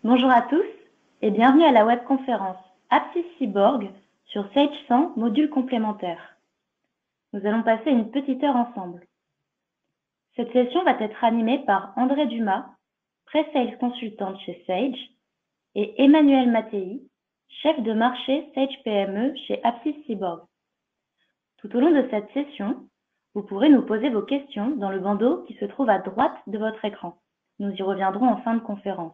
Bonjour à tous et bienvenue à la webconférence Apsis Cyborg sur Sage 100 modules complémentaires. Nous allons passer une petite heure ensemble. Cette session va être animée par André Dumas, Pre-Sales consultante chez Sage, et Emmanuel Mattei, chef de marché Sage PME chez Apsis Cyborg. Tout au long de cette session, vous pourrez nous poser vos questions dans le bandeau qui se trouve à droite de votre écran. Nous y reviendrons en fin de conférence.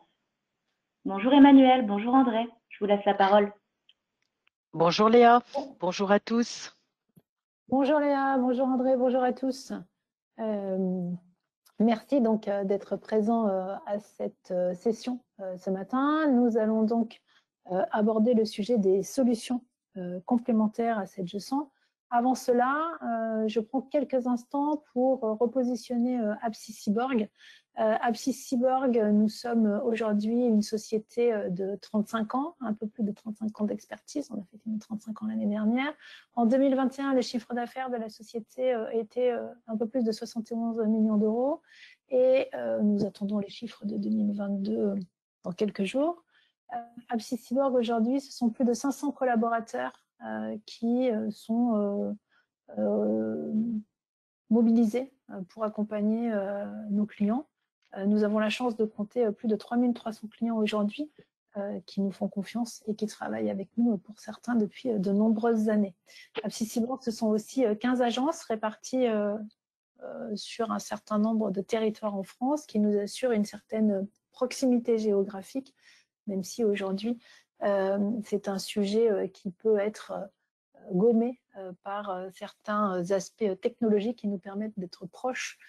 Bonjour Emmanuel, bonjour André, je vous laisse la parole. Bonjour Léa, bonjour à tous. Bonjour Léa, bonjour André, bonjour à tous. Merci donc d'être présent à cette session ce matin. Nous allons donc aborder le sujet des solutions complémentaires à cette GE100. Avant cela, je prends quelques instants pour repositionner Apsis Cyborg. Apsis Cyborg, nous sommes aujourd'hui une société de 35 ans, un peu plus de 35 ans d'expertise. On a fêté nos 35 ans l'année dernière. En 2021, le chiffre d'affaires de la société était un peu plus de 71 millions d'euros et nous attendons les chiffres de 2022 dans quelques jours. Apsis Cyborg aujourd'hui, ce sont plus de 500 collaborateurs qui sont mobilisés pour accompagner nos clients. Nous avons la chance de compter plus de 3300 clients aujourd'hui qui nous font confiance et qui travaillent avec nous pour certains depuis de nombreuses années. Apsis Cyborg, ce sont aussi 15 agences réparties sur un certain nombre de territoires en France qui nous assurent une certaine proximité géographique, même si aujourd'hui c'est un sujet qui peut être gommé par certains aspects technologiques qui nous permettent d'être proches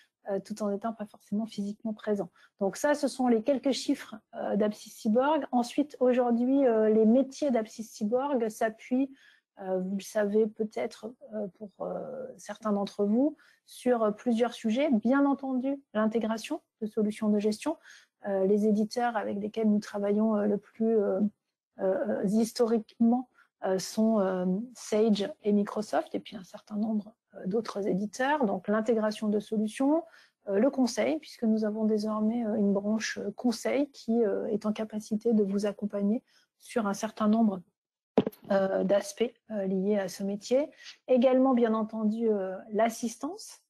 tout en n'étant pas forcément physiquement présents. Donc ça, ce sont les quelques chiffres d'Apsis Cyborg. Ensuite, aujourd'hui, les métiers d'Apsis Cyborg s'appuient, vous le savez peut-être pour certains d'entre vous, sur plusieurs sujets. Bien entendu, l'intégration de solutions de gestion. Les éditeurs avec lesquels nous travaillons le plus historiquement sont Sage et Microsoft, et puis un certain nombre d'autres éditeurs. Donc l'intégration de solutions, le conseil, puisque nous avons désormais une branche conseil qui est en capacité de vous accompagner sur un certain nombre d'aspects liés à ce métier. Également, bien entendu, l'assistance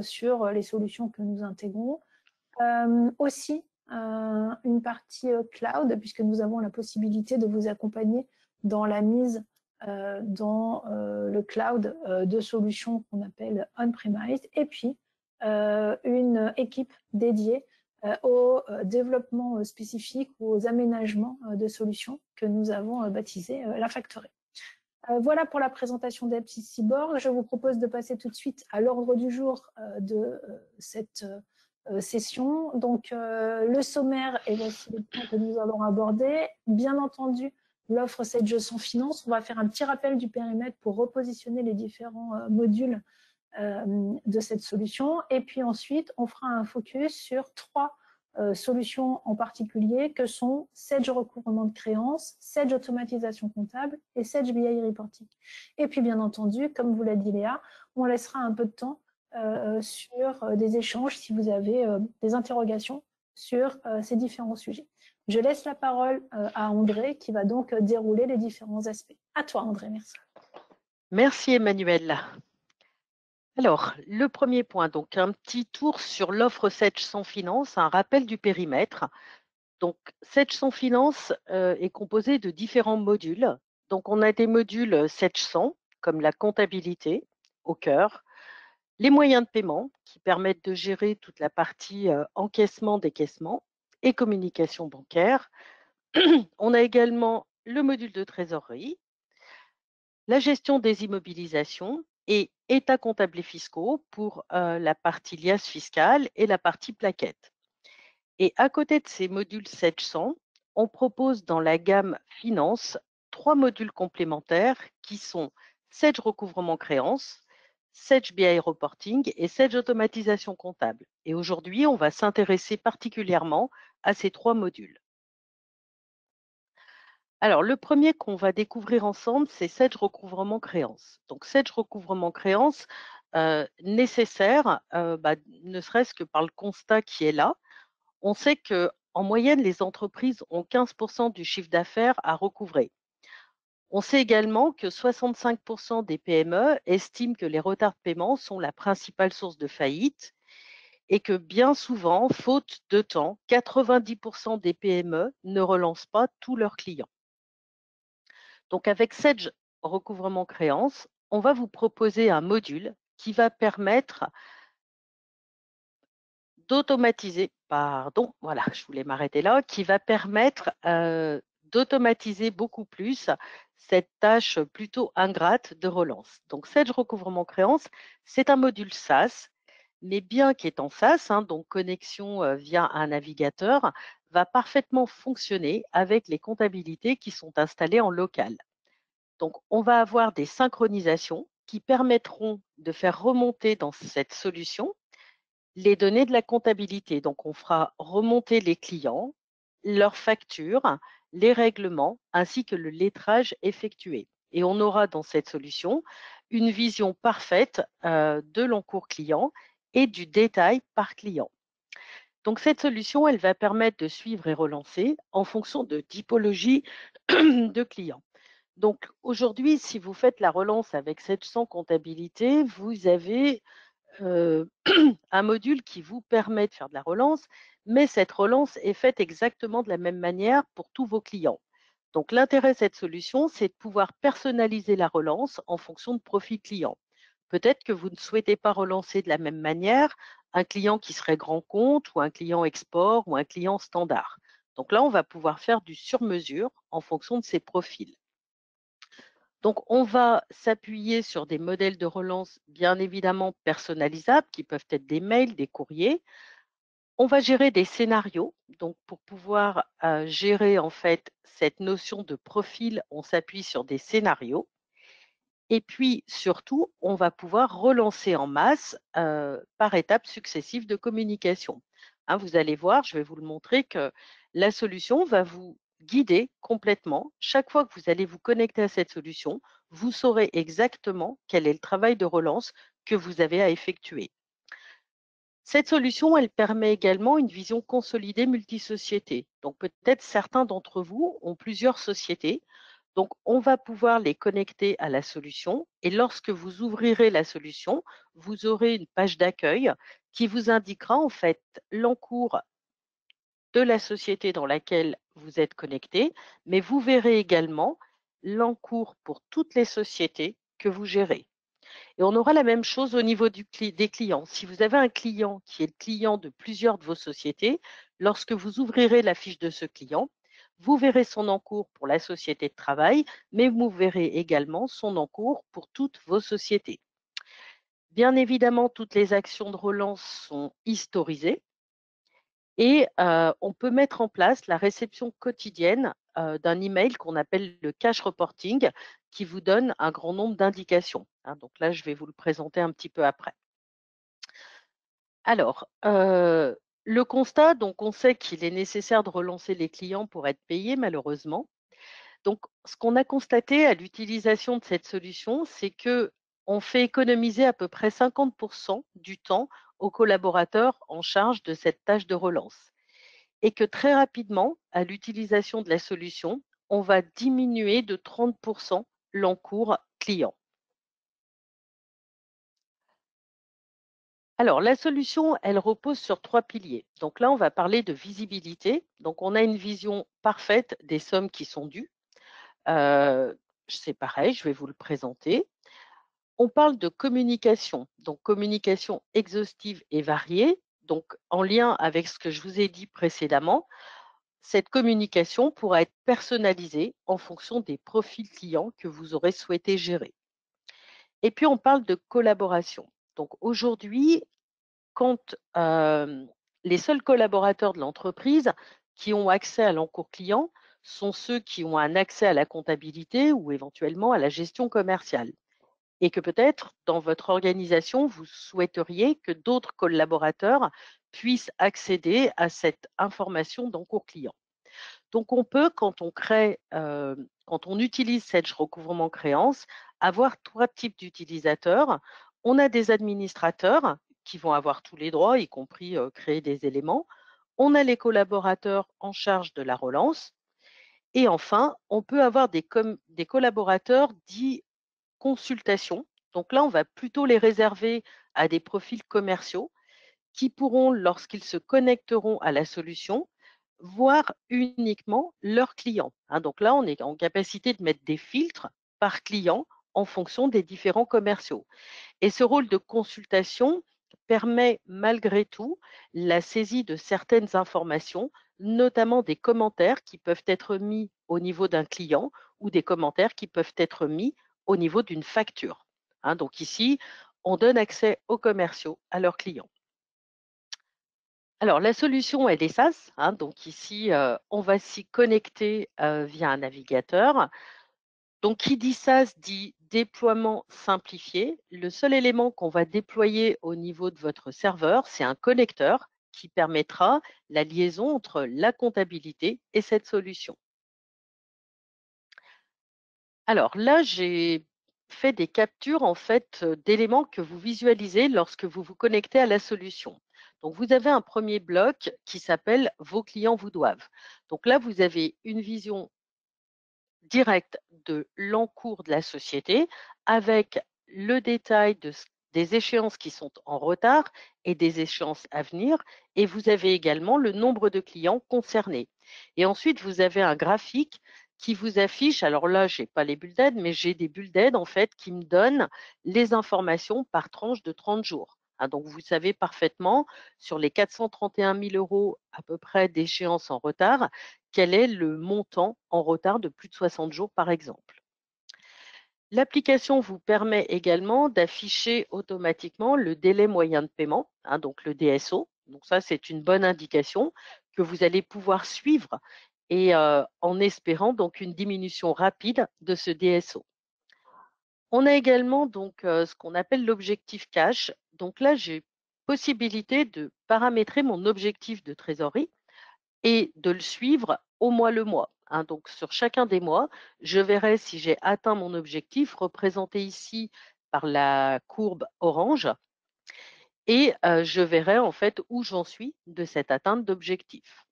sur les solutions que nous intégrons. Aussi, une partie cloud, puisque nous avons la possibilité de vous accompagner dans la mise dans le cloud de solutions qu'on appelle on-premise, et puis une équipe dédiée au développement spécifique ou aux aménagements de solutions que nous avons baptisé la Factory. Voilà pour la présentation d'Apsis Cyborg. Je vous propose de passer tout de suite à l'ordre du jour de cette session. Donc, le sommaire, et voici les points que nous allons aborder. Bien entendu, l'offre Sage GE100 Finance. On va faire un petit rappel du périmètre pour repositionner les différents modules de cette solution. Et puis ensuite, on fera un focus sur trois solutions en particulier que sont Sage recouvrement de créances, Sage automatisation comptable et Sage BI reporting. Et puis bien entendu, comme vous l'a dit Léa, on laissera un peu de temps sur des échanges si vous avez des interrogations sur ces différents sujets. Je laisse la parole à André qui va donc dérouler les différents aspects. À toi André, merci. Merci Emmanuel. Alors, le premier point, donc un petit tour sur l'offre Sage 100 Finance, un rappel du périmètre. Donc, Sage 100 Finance est composé de différents modules. Donc, on a des modules Sage 100, comme la comptabilité au cœur, les moyens de paiement qui permettent de gérer toute la partie encaissement, décaissement et communication bancaire. On a également le module de trésorerie, la gestion des immobilisations et états comptables et fiscaux pour la partie liasse fiscale et la partie plaquette. Et à côté de ces modules Sage 100, on propose dans la gamme Finance 3 modules complémentaires qui sont Sage recouvrement créances, Sage BI reporting et Sage automatisation comptable. Et aujourd'hui, on va s'intéresser particulièrement à ces 3 modules. Alors, le premier qu'on va découvrir ensemble, c'est Sage recouvrement créances. Donc, Sage recouvrement créances, nécessaire, ne serait-ce que par le constat qui est là. On sait que en moyenne, les entreprises ont 15% du chiffre d'affaires à recouvrer. On sait également que 65% des PME estiment que les retards de paiement sont la principale source de faillite et que bien souvent, faute de temps, 90% des PME ne relancent pas tous leurs clients. Donc avec Sedge recouvrement créance, on va vous proposer un module qui va permettre d'automatiser, pardon, voilà, je voulais m'arrêter là, qui va permettre d'automatiser beaucoup plus cette tâche plutôt ingrate de relance. Donc, Sedge recouvrement créance, c'est un module SaaS, mais bien qu'étant SaaS, donc connexion via un navigateur, va parfaitement fonctionner avec les comptabilités qui sont installées en local. Donc, on va avoir des synchronisations qui permettront de faire remonter dans cette solution les données de la comptabilité. Donc, on fera remonter les clients, leurs factures, les règlements, ainsi que le lettrage effectué. Et on aura dans cette solution une vision parfaite de l'encours client et du détail par client. Donc, cette solution, elle va permettre de suivre et relancer en fonction de typologie de clients. Donc, aujourd'hui, si vous faites la relance avec 700 comptabilité, vous avez un module qui vous permet de faire de la relance, mais cette relance est faite exactement de la même manière pour tous vos clients. Donc l'intérêt de cette solution, c'est de pouvoir personnaliser la relance en fonction de profil client. Peut-être que vous ne souhaitez pas relancer de la même manière un client qui serait grand compte ou un client export ou un client standard. Donc là, on va pouvoir faire du sur-mesure en fonction de ses profils. Donc, on va s'appuyer sur des modèles de relance bien évidemment personnalisables qui peuvent être des mails, des courriers. On va gérer des scénarios. Donc, pour pouvoir gérer en fait cette notion de profil, on s'appuie sur des scénarios. Et puis, surtout, on va pouvoir relancer en masse par étapes successives de communication. Vous allez voir, je vais vous le montrer, que la solution va vous guider complètement. Chaque fois que vous allez vous connecter à cette solution, vous saurez exactement quel est le travail de relance que vous avez à effectuer. Cette solution, elle permet également une vision consolidée multisociété. Donc peut-être certains d'entre vous ont plusieurs sociétés. Donc on va pouvoir les connecter à la solution et lorsque vous ouvrirez la solution, vous aurez une page d'accueil qui vous indiquera en fait l'encours de la société dans laquelle vous êtes connecté, mais vous verrez également l'encours pour toutes les sociétés que vous gérez. Et on aura la même chose au niveau des clients. Si vous avez un client qui est le client de plusieurs de vos sociétés, lorsque vous ouvrirez la fiche de ce client, vous verrez son encours pour la société de travail, mais vous verrez également son encours pour toutes vos sociétés. Bien évidemment, toutes les actions de relance sont historisées et on peut mettre en place la réception quotidienne d'un email qu'on appelle le cash reporting, qui vous donne un grand nombre d'indications. Donc là, je vais vous le présenter un petit peu après. Alors, le constat, donc on sait qu'il est nécessaire de relancer les clients pour être payés, malheureusement. Donc, ce qu'on a constaté à l'utilisation de cette solution, c'est que on fait économiser à peu près 50% du temps aux collaborateurs en charge de cette tâche de relance. Et que très rapidement, à l'utilisation de la solution, on va diminuer de 30% l'encours client. Alors, la solution, elle repose sur 3 piliers. Donc là, on va parler de visibilité. Donc, on a une vision parfaite des sommes qui sont dues. C'est pareil, je vais vous le présenter. On parle de communication, donc communication exhaustive et variée. Donc, en lien avec ce que je vous ai dit précédemment, cette communication pourra être personnalisée en fonction des profils clients que vous aurez souhaité gérer. Et puis, on parle de collaboration. Donc, aujourd'hui, quand les seuls collaborateurs de l'entreprise qui ont accès à l'encours client sont ceux qui ont un accès à la comptabilité ou éventuellement à la gestion commerciale. Et que peut-être dans votre organisation, vous souhaiteriez que d'autres collaborateurs puissent accéder à cette information d'encours client. Donc, on peut, quand on utilise Sedge recouvrement créance, avoir 3 types d'utilisateurs. On a des administrateurs qui vont avoir tous les droits, y compris créer des éléments. On a les collaborateurs en charge de la relance. Et enfin, on peut avoir des collaborateurs dits consultation. Donc là, on va plutôt les réserver à des profils commerciaux qui pourront, lorsqu'ils se connecteront à la solution, voir uniquement leurs clients, hein. Donc là, on est en capacité de mettre des filtres par client en fonction des différents commerciaux. Et ce rôle de consultation permet malgré tout la saisie de certaines informations, notamment des commentaires qui peuvent être mis au niveau d'un client ou des commentaires qui peuvent être mis au niveau d'une facture, hein. Donc ici, on donne accès aux commerciaux à leurs clients. Alors la solution, elle est SaaS, hein. Donc ici, on va s'y connecter via un navigateur. Donc, qui dit SaaS dit déploiement simplifié. Le seul élément qu'on va déployer au niveau de votre serveur, c'est un connecteur qui permettra la liaison entre la comptabilité et cette solution. Alors là, j'ai fait des captures en fait d'éléments que vous visualisez lorsque vous vous connectez à la solution. Donc, vous avez un premier bloc qui s'appelle Vos clients vous doivent. Donc là, vous avez une vision direct de l'encours de la société avec le détail des échéances qui sont en retard et des échéances à venir. Et vous avez également le nombre de clients concernés. Et ensuite, vous avez un graphique qui vous affiche, alors là, je n'ai pas les bulles d'aide, mais j'ai des bulles d'aide en fait qui me donnent les informations par tranche de 30 jours. Hein. Donc, vous savez parfaitement, sur les 431 000 € à peu près d'échéance en retard, quel est le montant en retard de plus de 60 jours, par exemple. L'application vous permet également d'afficher automatiquement le délai moyen de paiement, hein, donc le DSO. Donc ça, c'est une bonne indication que vous allez pouvoir suivre et en espérant donc une diminution rapide de ce DSO. On a également donc ce qu'on appelle l'objectif cash. Donc là, j'ai possibilité de paramétrer mon objectif de trésorerie et de le suivre au mois le mois, hein. Donc sur chacun des mois, je verrai si j'ai atteint mon objectif, représenté ici par la courbe orange, et je verrai en fait où j'en suis de cette atteinte d'objectif.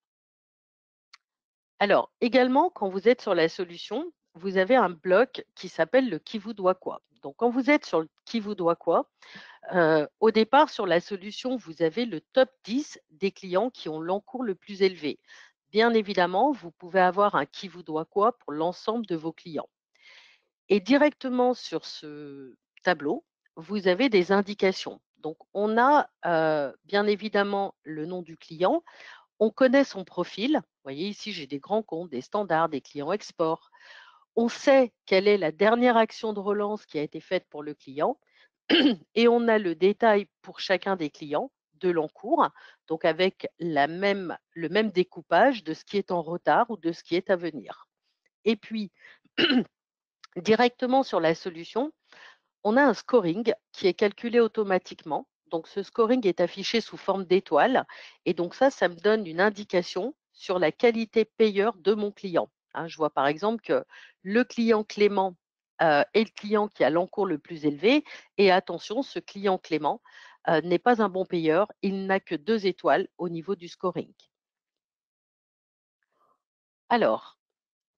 Alors également, quand vous êtes sur la solution, vous avez un bloc qui s'appelle le qui vous doit quoi. Donc quand vous êtes sur le qui vous doit quoi, au départ, sur la solution, vous avez le top 10 des clients qui ont l'encours le plus élevé. Bien évidemment, vous pouvez avoir un qui vous doit quoi pour l'ensemble de vos clients. Et directement sur ce tableau, vous avez des indications. Donc, on a bien évidemment le nom du client, on connaît son profil. Vous voyez ici, j'ai des grands comptes, des standards, des clients export. On sait quelle est la dernière action de relance qui a été faite pour le client et on a le détail pour chacun des clients de l'encours, donc avec le même découpage de ce qui est en retard ou de ce qui est à venir. Et puis, directement sur la solution, on a un scoring qui est calculé automatiquement. Donc, ce scoring est affiché sous forme d'étoiles. Et donc, ça me donne une indication sur la qualité payeur de mon client. Hein, je vois par exemple que le client Clément est le client qui a l'encours le plus élevé. Et attention, ce client Clément n'est pas un bon payeur. Il n'a que 2 étoiles au niveau du scoring. Alors,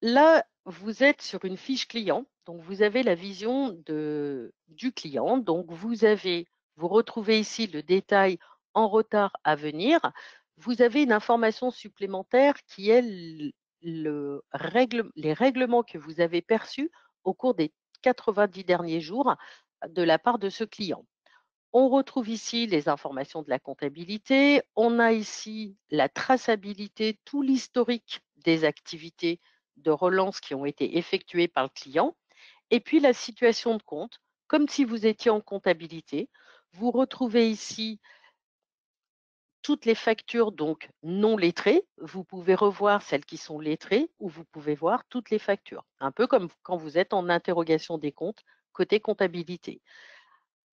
là, vous êtes sur une fiche client, donc vous avez la vision du client. Donc vous retrouvez ici le détail en retard à venir. Vous avez une information supplémentaire qui est les règlements que vous avez perçus au cours des 90 derniers jours de la part de ce client. On retrouve ici les informations de la comptabilité. On a ici la traçabilité, tout l'historique des activités de relance qui ont été effectuées par le client. Et puis la situation de compte, comme si vous étiez en comptabilité. Vous retrouvez ici toutes les factures donc non lettrées. Vous pouvez revoir celles qui sont lettrées ou vous pouvez voir toutes les factures. Un peu comme quand vous êtes en interrogation des comptes côté comptabilité.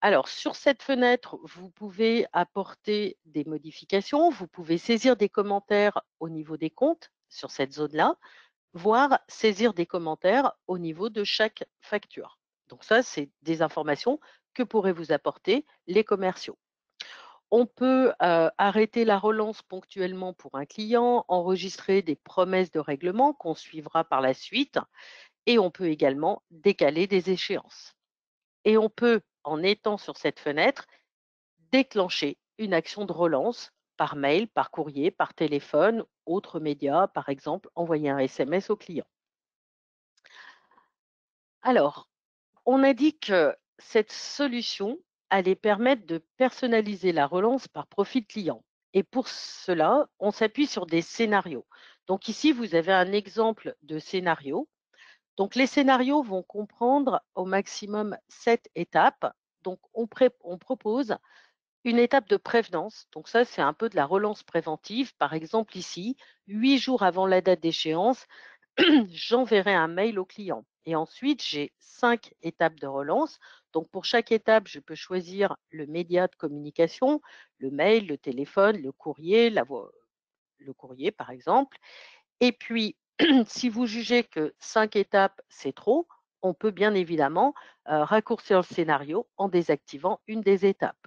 Alors, sur cette fenêtre, vous pouvez apporter des modifications, vous pouvez saisir des commentaires au niveau des comptes sur cette zone-là, voire saisir des commentaires au niveau de chaque facture. Donc ça, c'est des informations que pourraient vous apporter les commerciaux. On peut arrêter la relance ponctuellement pour un client, enregistrer des promesses de règlement qu'on suivra par la suite, et on peut également décaler des échéances. Et on peut, en étant sur cette fenêtre, déclencher une action de relance par mail, par courrier, par téléphone, autres médias, par exemple, envoyer un SMS au client. Alors, on a dit que cette solution allait permettre de personnaliser la relance par profil client. Et pour cela, on s'appuie sur des scénarios. Donc ici, vous avez un exemple de scénario. Donc les scénarios vont comprendre au maximum 7 étapes. Donc on propose une étape de prévenance. Donc ça, c'est un peu de la relance préventive. Par exemple ici, 8 jours avant la date d'échéance, j'enverrai un mail au client. Et ensuite, j'ai 5 étapes de relance. Donc, pour chaque étape, je peux choisir le média de communication, le mail, le téléphone, le courrier, le courrier, par exemple. Et puis, si vous jugez que 5 étapes, c'est trop, on peut bien évidemment raccourcir le scénario en désactivant une des étapes.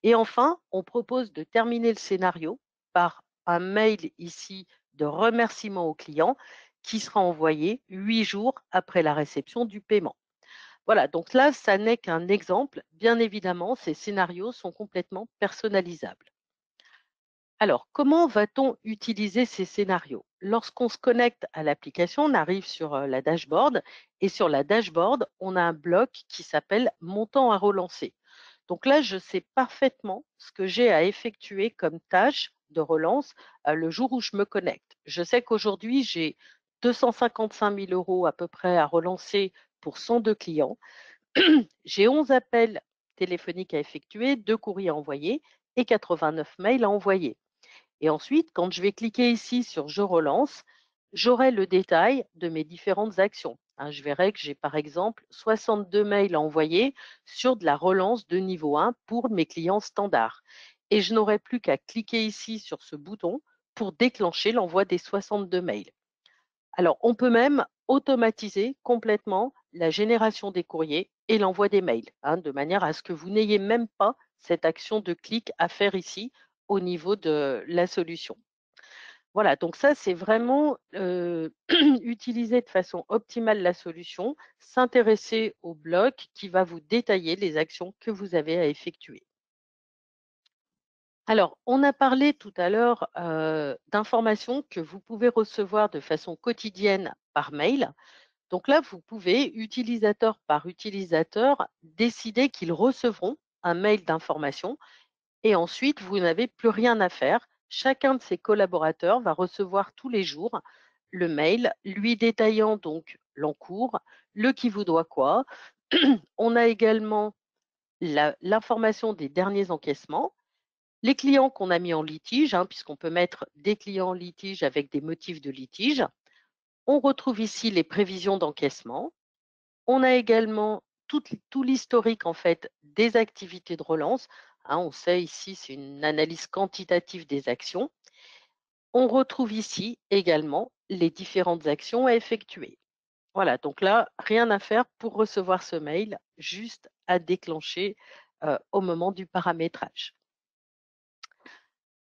Et enfin, on propose de terminer le scénario par un mail ici de remerciement au client qui sera envoyé 8 jours après la réception du paiement. Voilà, donc là, ça n'est qu'un exemple. Bien évidemment, ces scénarios sont complètement personnalisables. Alors, comment va-t-on utiliser ces scénarios? Lorsqu'on se connecte à l'application, on arrive sur la dashboard et sur la dashboard, on a un bloc qui s'appelle montant à relancer. Donc là, je sais parfaitement ce que j'ai à effectuer comme tâche de relance le jour où je me connecte. Je sais qu'aujourd'hui, j'ai 255 000 € à peu près à relancer pour 102 clients. J'ai 11 appels téléphoniques à effectuer, 2 courriers à envoyer et 89 mails à envoyer. Et ensuite, quand je vais cliquer ici sur Je relance, j'aurai le détail de mes différentes actions. Je verrai que j'ai par exemple 62 mails à envoyer sur de la relance de niveau 1 pour mes clients standards. Et je n'aurai plus qu'à cliquer ici sur ce bouton pour déclencher l'envoi des 62 mails. Alors, on peut même automatiser complètement la génération des courriers et l'envoi des mails, de manière à ce que vous n'ayez même pas cette action de clic à faire ici au niveau de la solution. Voilà, donc ça, c'est vraiment utiliser de façon optimale la solution, s'intéresser au bloc qui va vous détailler les actions que vous avez à effectuer. Alors, on a parlé tout à l'heure d'informations que vous pouvez recevoir de façon quotidienne par mail. Donc là, vous pouvez, utilisateur par utilisateur, décider qu'ils recevront un mail d'information et ensuite, vous n'avez plus rien à faire. Chacun de ces collaborateurs va recevoir tous les jours le mail lui détaillant donc l'encours, le qui vous doit quoi. On a également l'information des derniers encaissements, les clients qu'on a mis en litige, puisqu'on peut mettre des clients en litige avec des motifs de litige. On retrouve ici les prévisions d'encaissement. On a également tout l'historique en fait des activités de relance. On sait ici, c'est une analyse quantitative des actions. On retrouve ici également les différentes actions à effectuer. Voilà, donc là, rien à faire pour recevoir ce mail, juste à déclencher au moment du paramétrage.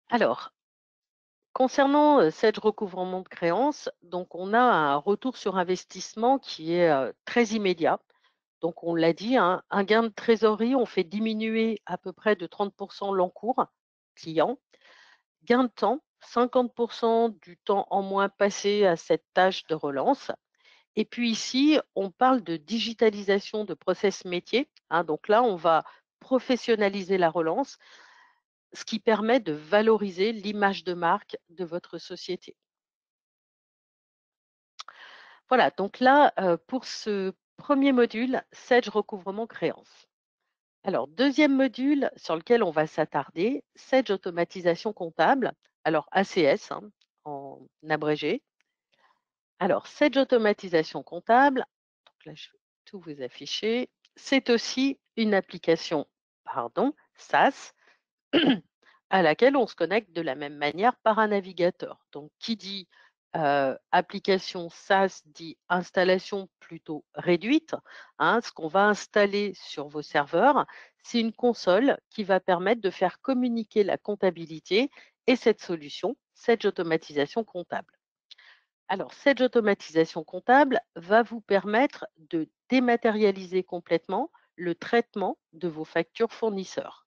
Alors, concernant Sage recouvrement de créances, donc on a un retour sur investissement qui est très immédiat. Donc on l'a dit, un gain de trésorerie, on fait diminuer à peu près de 30% l'encours client. Gain de temps, 50% du temps en moins passé à cette tâche de relance. Et puis ici, on parle de digitalisation de process métier. Donc là, on va professionnaliser la relance, ce qui permet de valoriser l'image de marque de votre société. Voilà, donc là, pour ce premier module, Sage recouvrement créance. Alors, deuxième module sur lequel on va s'attarder, Sage automatisation comptable, alors ACS en abrégé. Alors, Sage automatisation comptable, donc là je vais tout vous afficher, c'est aussi une application, SaaS, à laquelle on se connecte de la même manière par un navigateur. Donc, qui dit application SaaS dit installation plutôt réduite. Ce qu'on va installer sur vos serveurs, c'est une console qui va permettre de faire communiquer la comptabilité et cette solution, Sage Automatisation Comptable. Alors, Sage Automatisation Comptable va vous permettre de dématérialiser complètement le traitement de vos factures fournisseurs.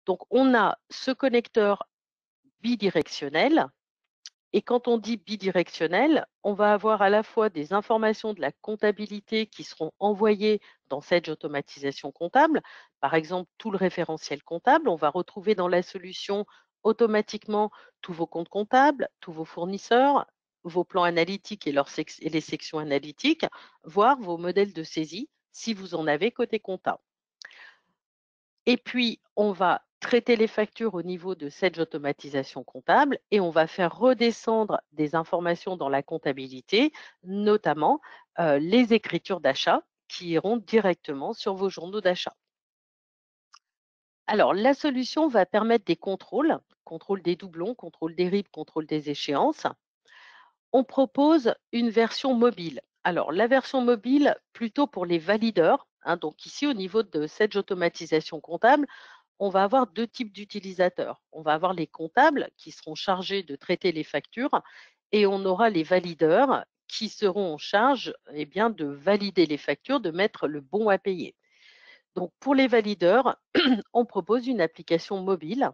Donc, on a ce connecteur bidirectionnel. Et quand on dit bidirectionnel, on va avoir à la fois des informations de la comptabilité qui seront envoyées dans Sage Automatisation Comptable. Par exemple, tout le référentiel comptable, on va retrouver dans la solution automatiquement tous vos comptes comptables, tous vos fournisseurs, vos plans analytiques et, et les sections analytiques, voire vos modèles de saisie si vous en avez côté compta. Et puis, on va traiter les factures au niveau de Sage Automatisation Comptable et on va faire redescendre des informations dans la comptabilité, notamment les écritures d'achat qui iront directement sur vos journaux d'achat. Alors, la solution va permettre des contrôles, contrôle des doublons, contrôle des RIB, contrôle des échéances. On propose une version mobile. Alors, la version mobile, plutôt pour les valideurs. Donc ici, au niveau de Sage Automatisation Comptable, on va avoir deux types d'utilisateurs. On va avoir les comptables qui seront chargés de traiter les factures et on aura les valideurs qui seront en charge de valider les factures, de mettre le bon à payer. Donc pour les valideurs, on propose une application mobile.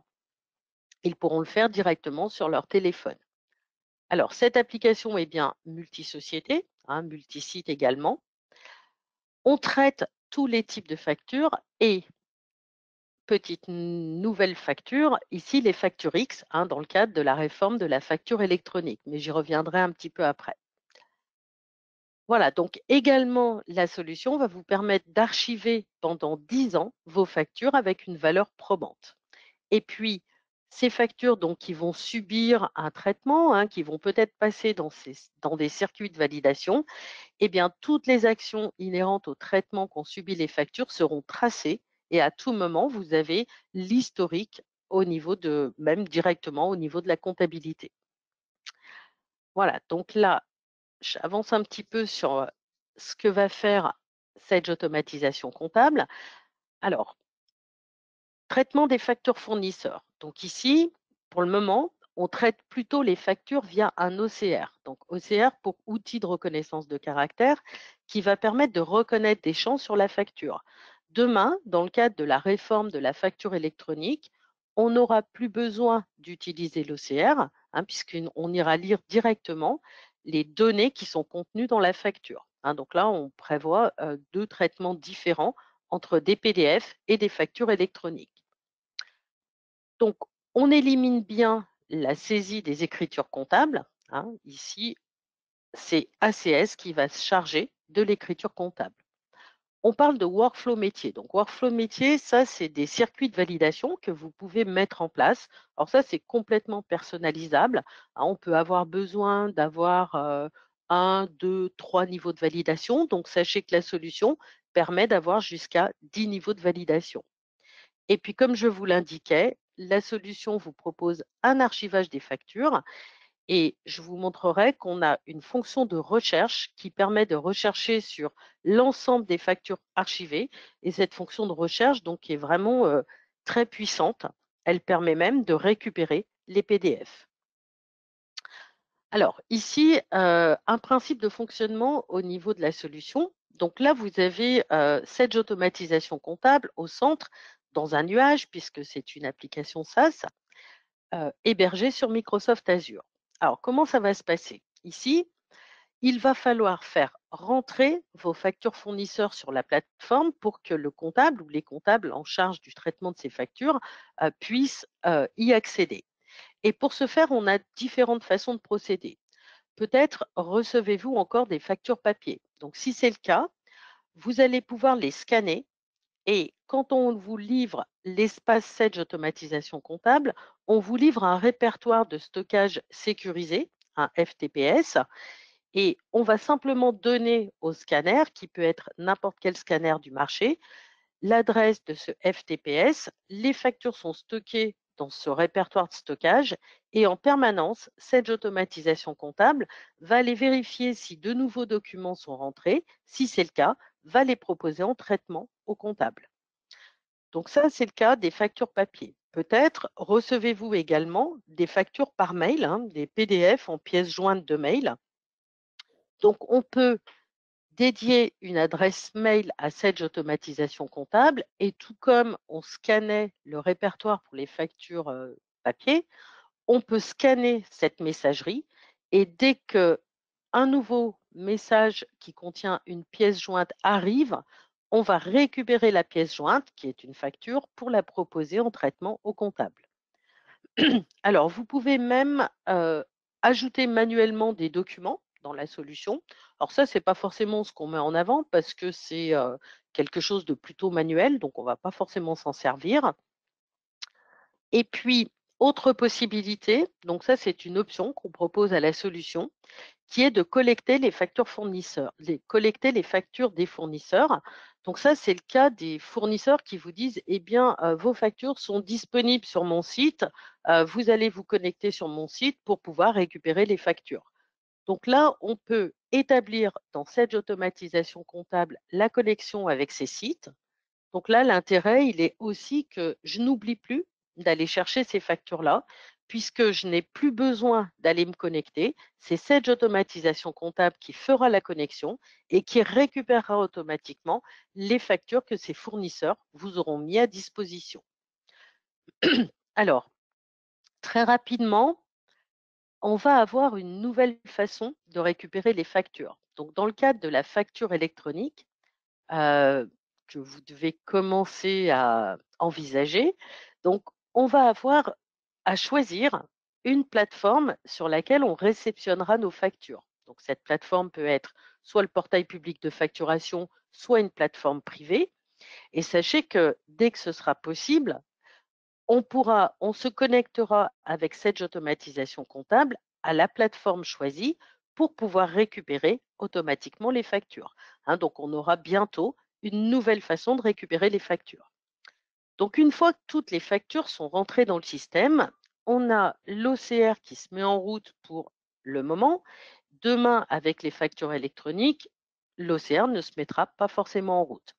Ils pourront le faire directement sur leur téléphone. Alors cette application est bien multisociété, multisite également. On traite tous les types de factures et petite nouvelle facture, ici les factures X, dans le cadre de la réforme de la facture électronique, mais j'y reviendrai un petit peu après. Voilà, donc également la solution va vous permettre d'archiver pendant 10 ans vos factures avec une valeur probante. Et puis, ces factures donc, qui vont subir un traitement, qui vont peut-être passer dans des circuits de validation, eh bien, toutes les actions inhérentes au traitement qu'ont subi les factures seront tracées et à tout moment, vous avez l'historique au niveau même directement au niveau de la comptabilité. Voilà, donc là, j'avance un petit peu sur ce que va faire Sage Automatisation Comptable. Alors, traitement des factures fournisseurs. Donc ici, pour le moment, on traite plutôt les factures via un OCR. Donc OCR pour outil de reconnaissance de caractère qui va permettre de reconnaître des champs sur la facture. Demain, dans le cadre de la réforme de la facture électronique, on n'aura plus besoin d'utiliser l'OCR puisqu'on ira lire directement les données qui sont contenues dans la facture. Donc là, on prévoit deux traitements différents entre des PDF et des factures électroniques. Donc, on élimine bien la saisie des écritures comptables. Ici, c'est ACS qui va se charger de l'écriture comptable. On parle de workflow métier. Donc, workflow métier, ça, c'est des circuits de validation que vous pouvez mettre en place. Alors ça, c'est complètement personnalisable. On peut avoir besoin d'avoir 1, 2, 3 niveaux de validation. Donc, sachez que la solution permet d'avoir jusqu'à 10 niveaux de validation. Et puis, comme je vous l'indiquais, la solution vous propose un archivage des factures et je vous montrerai qu'on a une fonction de recherche qui permet de rechercher sur l'ensemble des factures archivées. Et cette fonction de recherche donc, est vraiment très puissante. Elle permet même de récupérer les PDF. Alors, ici, un principe de fonctionnement au niveau de la solution. Donc là, vous avez Sage Automatisation Comptable au centre dans un nuage, puisque c'est une application SaaS, hébergée sur Microsoft Azure. Alors, comment ça va se passer? Ici, il va falloir faire rentrer vos factures fournisseurs sur la plateforme pour que le comptable ou les comptables en charge du traitement de ces factures puissent y accéder. Et pour ce faire, on a différentes façons de procéder. Peut-être recevez-vous encore des factures papier. Donc, si c'est le cas, vous allez pouvoir les scanner et quand on vous livre l'espace Sage Automatisation Comptable, on vous livre un répertoire de stockage sécurisé, un FTPS, et on va simplement donner au scanner, qui peut être n'importe quel scanner du marché, l'adresse de ce FTPS. Les factures sont stockées dans ce répertoire de stockage et en permanence, Sage Automatisation Comptable va aller vérifier si de nouveaux documents sont rentrés. Si c'est le cas, va les proposer en traitement au comptable. Donc ça, c'est le cas des factures papier. Peut-être recevez-vous également des factures par mail, hein, des PDF en pièces jointes de mail. Donc on peut dédier une adresse mail à Sage Automatisation Comptable et tout comme on scannait le répertoire pour les factures papier, on peut scanner cette messagerie et dès que un nouveau message qui contient une pièce jointe arrive, on va récupérer la pièce jointe, qui est une facture, pour la proposer en traitement au comptable. Alors, vous pouvez même ajouter manuellement des documents dans la solution. Alors ça, ce n'est pas forcément ce qu'on met en avant parce que c'est quelque chose de plutôt manuel, donc on ne va pas forcément s'en servir. Et puis, autre possibilité, donc ça, c'est une option qu'on propose à la solution, qui est de collecter les factures fournisseurs, collecter les factures des fournisseurs. Donc ça, c'est le cas des fournisseurs qui vous disent, eh bien, vos factures sont disponibles sur mon site, vous allez vous connecter sur mon site pour pouvoir récupérer les factures. Donc là, on peut établir dans Sage Automatisation Comptable la connexion avec ces sites. Donc là, l'intérêt, il est aussi que je n'oublie plus d'aller chercher ces factures-là, puisque je n'ai plus besoin d'aller me connecter. C'est Sage Automatisation Comptable qui fera la connexion et qui récupérera automatiquement les factures que ces fournisseurs vous auront mis à disposition. Alors, très rapidement, on va avoir une nouvelle façon de récupérer les factures. Donc, dans le cadre de la facture électronique, que vous devez commencer à envisager. Donc, on va avoir à choisir une plateforme sur laquelle on réceptionnera nos factures. Donc, cette plateforme peut être soit le portail public de facturation, soit une plateforme privée. Et sachez que dès que ce sera possible, on se connectera avec Sage Automatisation Comptable à la plateforme choisie pour pouvoir récupérer automatiquement les factures. Hein, donc, on aura bientôt une nouvelle façon de récupérer les factures. Donc, une fois que toutes les factures sont rentrées dans le système, on a l'OCR qui se met en route pour le moment. Demain, avec les factures électroniques, l'OCR ne se mettra pas forcément en route.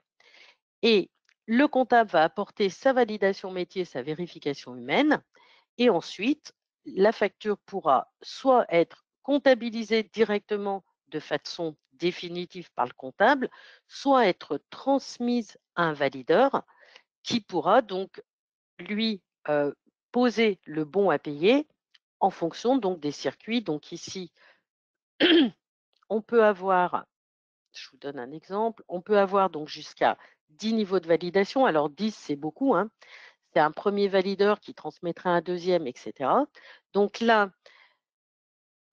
Et le comptable va apporter sa validation métier, sa vérification humaine. Et ensuite, la facture pourra soit être comptabilisée directement de façon définitive par le comptable, soit être transmise à un valideur qui pourra donc lui poser le bon à payer en fonction donc des circuits. Donc ici, on peut avoir, je vous donne un exemple, on peut avoir donc jusqu'à 10 niveaux de validation. Alors 10, c'est beaucoup, hein. C'est un premier valideur qui transmettrait un deuxième, etc. Donc là,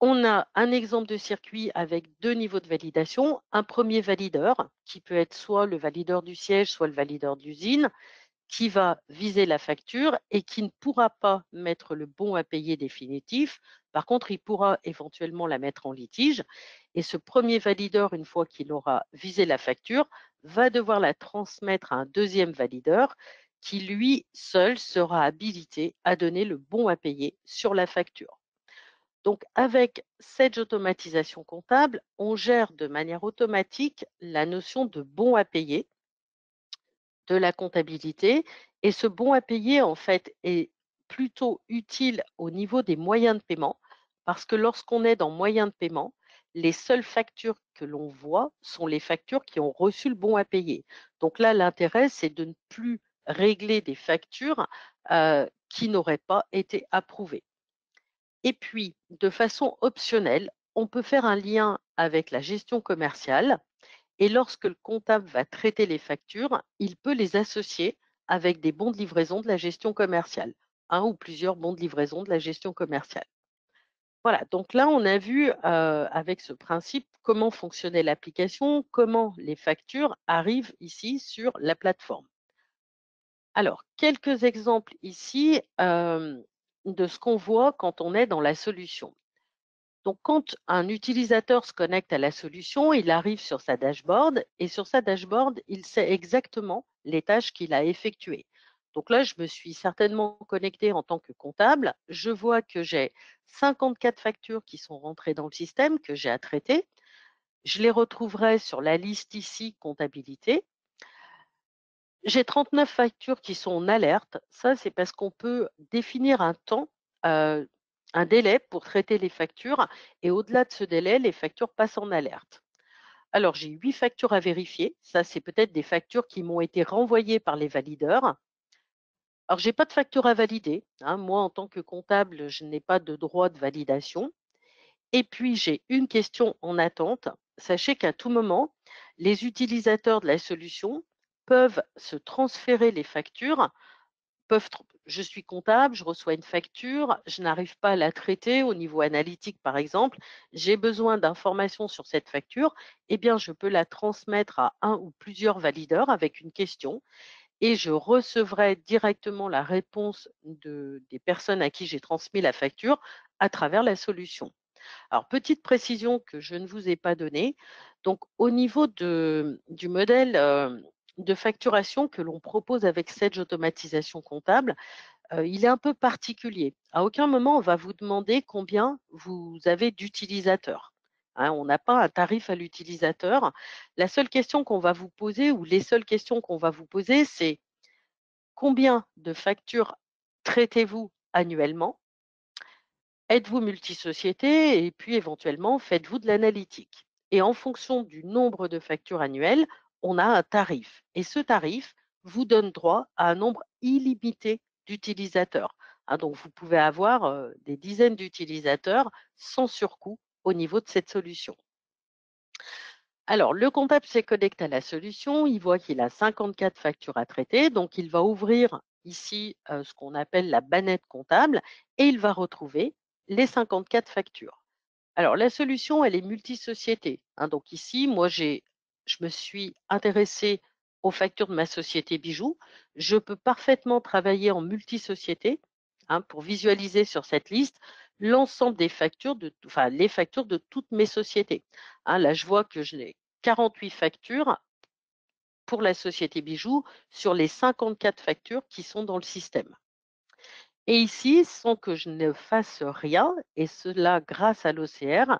on a un exemple de circuit avec 2 niveaux de validation. Un premier valideur, qui peut être soit le valideur du siège, soit le valideur d'usine, qui va viser la facture et qui ne pourra pas mettre le bon à payer définitif. Par contre, il pourra éventuellement la mettre en litige. Et ce premier valideur, une fois qu'il aura visé la facture, va devoir la transmettre à un deuxième valideur qui, lui seul, sera habilité à donner le bon à payer sur la facture. Donc, avec Sage Automatisation Comptable, on gère de manière automatique la notion de bon à payer de la comptabilité. Et ce bon à payer, en fait, est plutôt utile au niveau des moyens de paiement parce que lorsqu'on est dans moyens de paiement, les seules factures que l'on voit sont les factures qui ont reçu le bon à payer. Donc là, l'intérêt, c'est de ne plus régler des factures qui n'auraient pas été approuvées. Et puis, de façon optionnelle, on peut faire un lien avec la gestion commerciale et lorsque le comptable va traiter les factures, il peut les associer avec des bons de livraison de la gestion commerciale, un ou plusieurs bons de livraison de la gestion commerciale. Voilà, donc là, on a vu avec ce principe comment fonctionnait l'application, comment les factures arrivent ici sur la plateforme. Alors, quelques exemples ici de ce qu'on voit quand on est dans la solution. Donc, quand un utilisateur se connecte à la solution, il arrive sur sa dashboard et sur sa dashboard, il sait exactement les tâches qu'il a effectuées. Donc là, je me suis certainement connectée en tant que comptable. Je vois que j'ai 54 factures qui sont rentrées dans le système que j'ai à traiter. Je les retrouverai sur la liste ici, comptabilité. J'ai 39 factures qui sont en alerte. Ça, c'est parce qu'on peut définir un temps, un délai pour traiter les factures et au-delà de ce délai, les factures passent en alerte. Alors, j'ai 8 factures à vérifier. Ça, c'est peut-être des factures qui m'ont été renvoyées par les valideurs. Alors, j'ai pas de facture à valider, hein. Moi, en tant que comptable, je n'ai pas de droit de validation. Et puis, j'ai une question en attente. Sachez qu'à tout moment, les utilisateurs de la solution peuvent se transférer les factures, je suis comptable, je reçois une facture, je n'arrive pas à la traiter au niveau analytique, par exemple, j'ai besoin d'informations sur cette facture, eh bien, je peux la transmettre à un ou plusieurs valideurs avec une question et je recevrai directement la réponse des personnes à qui j'ai transmis la facture à travers la solution. Alors, petite précision que je ne vous ai pas donnée. Donc, au niveau du modèle de facturation que l'on propose avec Sage Automatisation Comptable, il est un peu particulier. À aucun moment, on va vous demander combien vous avez d'utilisateurs. Hein, on n'a pas un tarif à l'utilisateur. La seule question qu'on va vous poser, ou les seules questions qu'on va vous poser, c'est combien de factures traitez-vous annuellement? Êtes-vous multisociété? Et puis éventuellement, faites-vous de l'analytique? Et en fonction du nombre de factures annuelles, on a un tarif. Et ce tarif vous donne droit à un nombre illimité d'utilisateurs. Hein, donc vous pouvez avoir des dizaines d'utilisateurs sans surcoût au niveau de cette solution. Alors, le comptable se connecte à la solution, il voit qu'il a 54 factures à traiter, donc il va ouvrir ici ce qu'on appelle la bannette comptable et il va retrouver les 54 factures. Alors, la solution, elle est multisociété, hein, donc ici, moi, je me suis intéressée aux factures de ma société Bijoux. Je peux parfaitement travailler en multisociété, hein, pour visualiser sur cette liste l'ensemble des factures, enfin, les factures de toutes mes sociétés. Hein, là, je vois que je n'ai 48 factures pour la société Bijoux sur les 54 factures qui sont dans le système. Et ici, sans que je ne fasse rien, et cela grâce à l'OCR,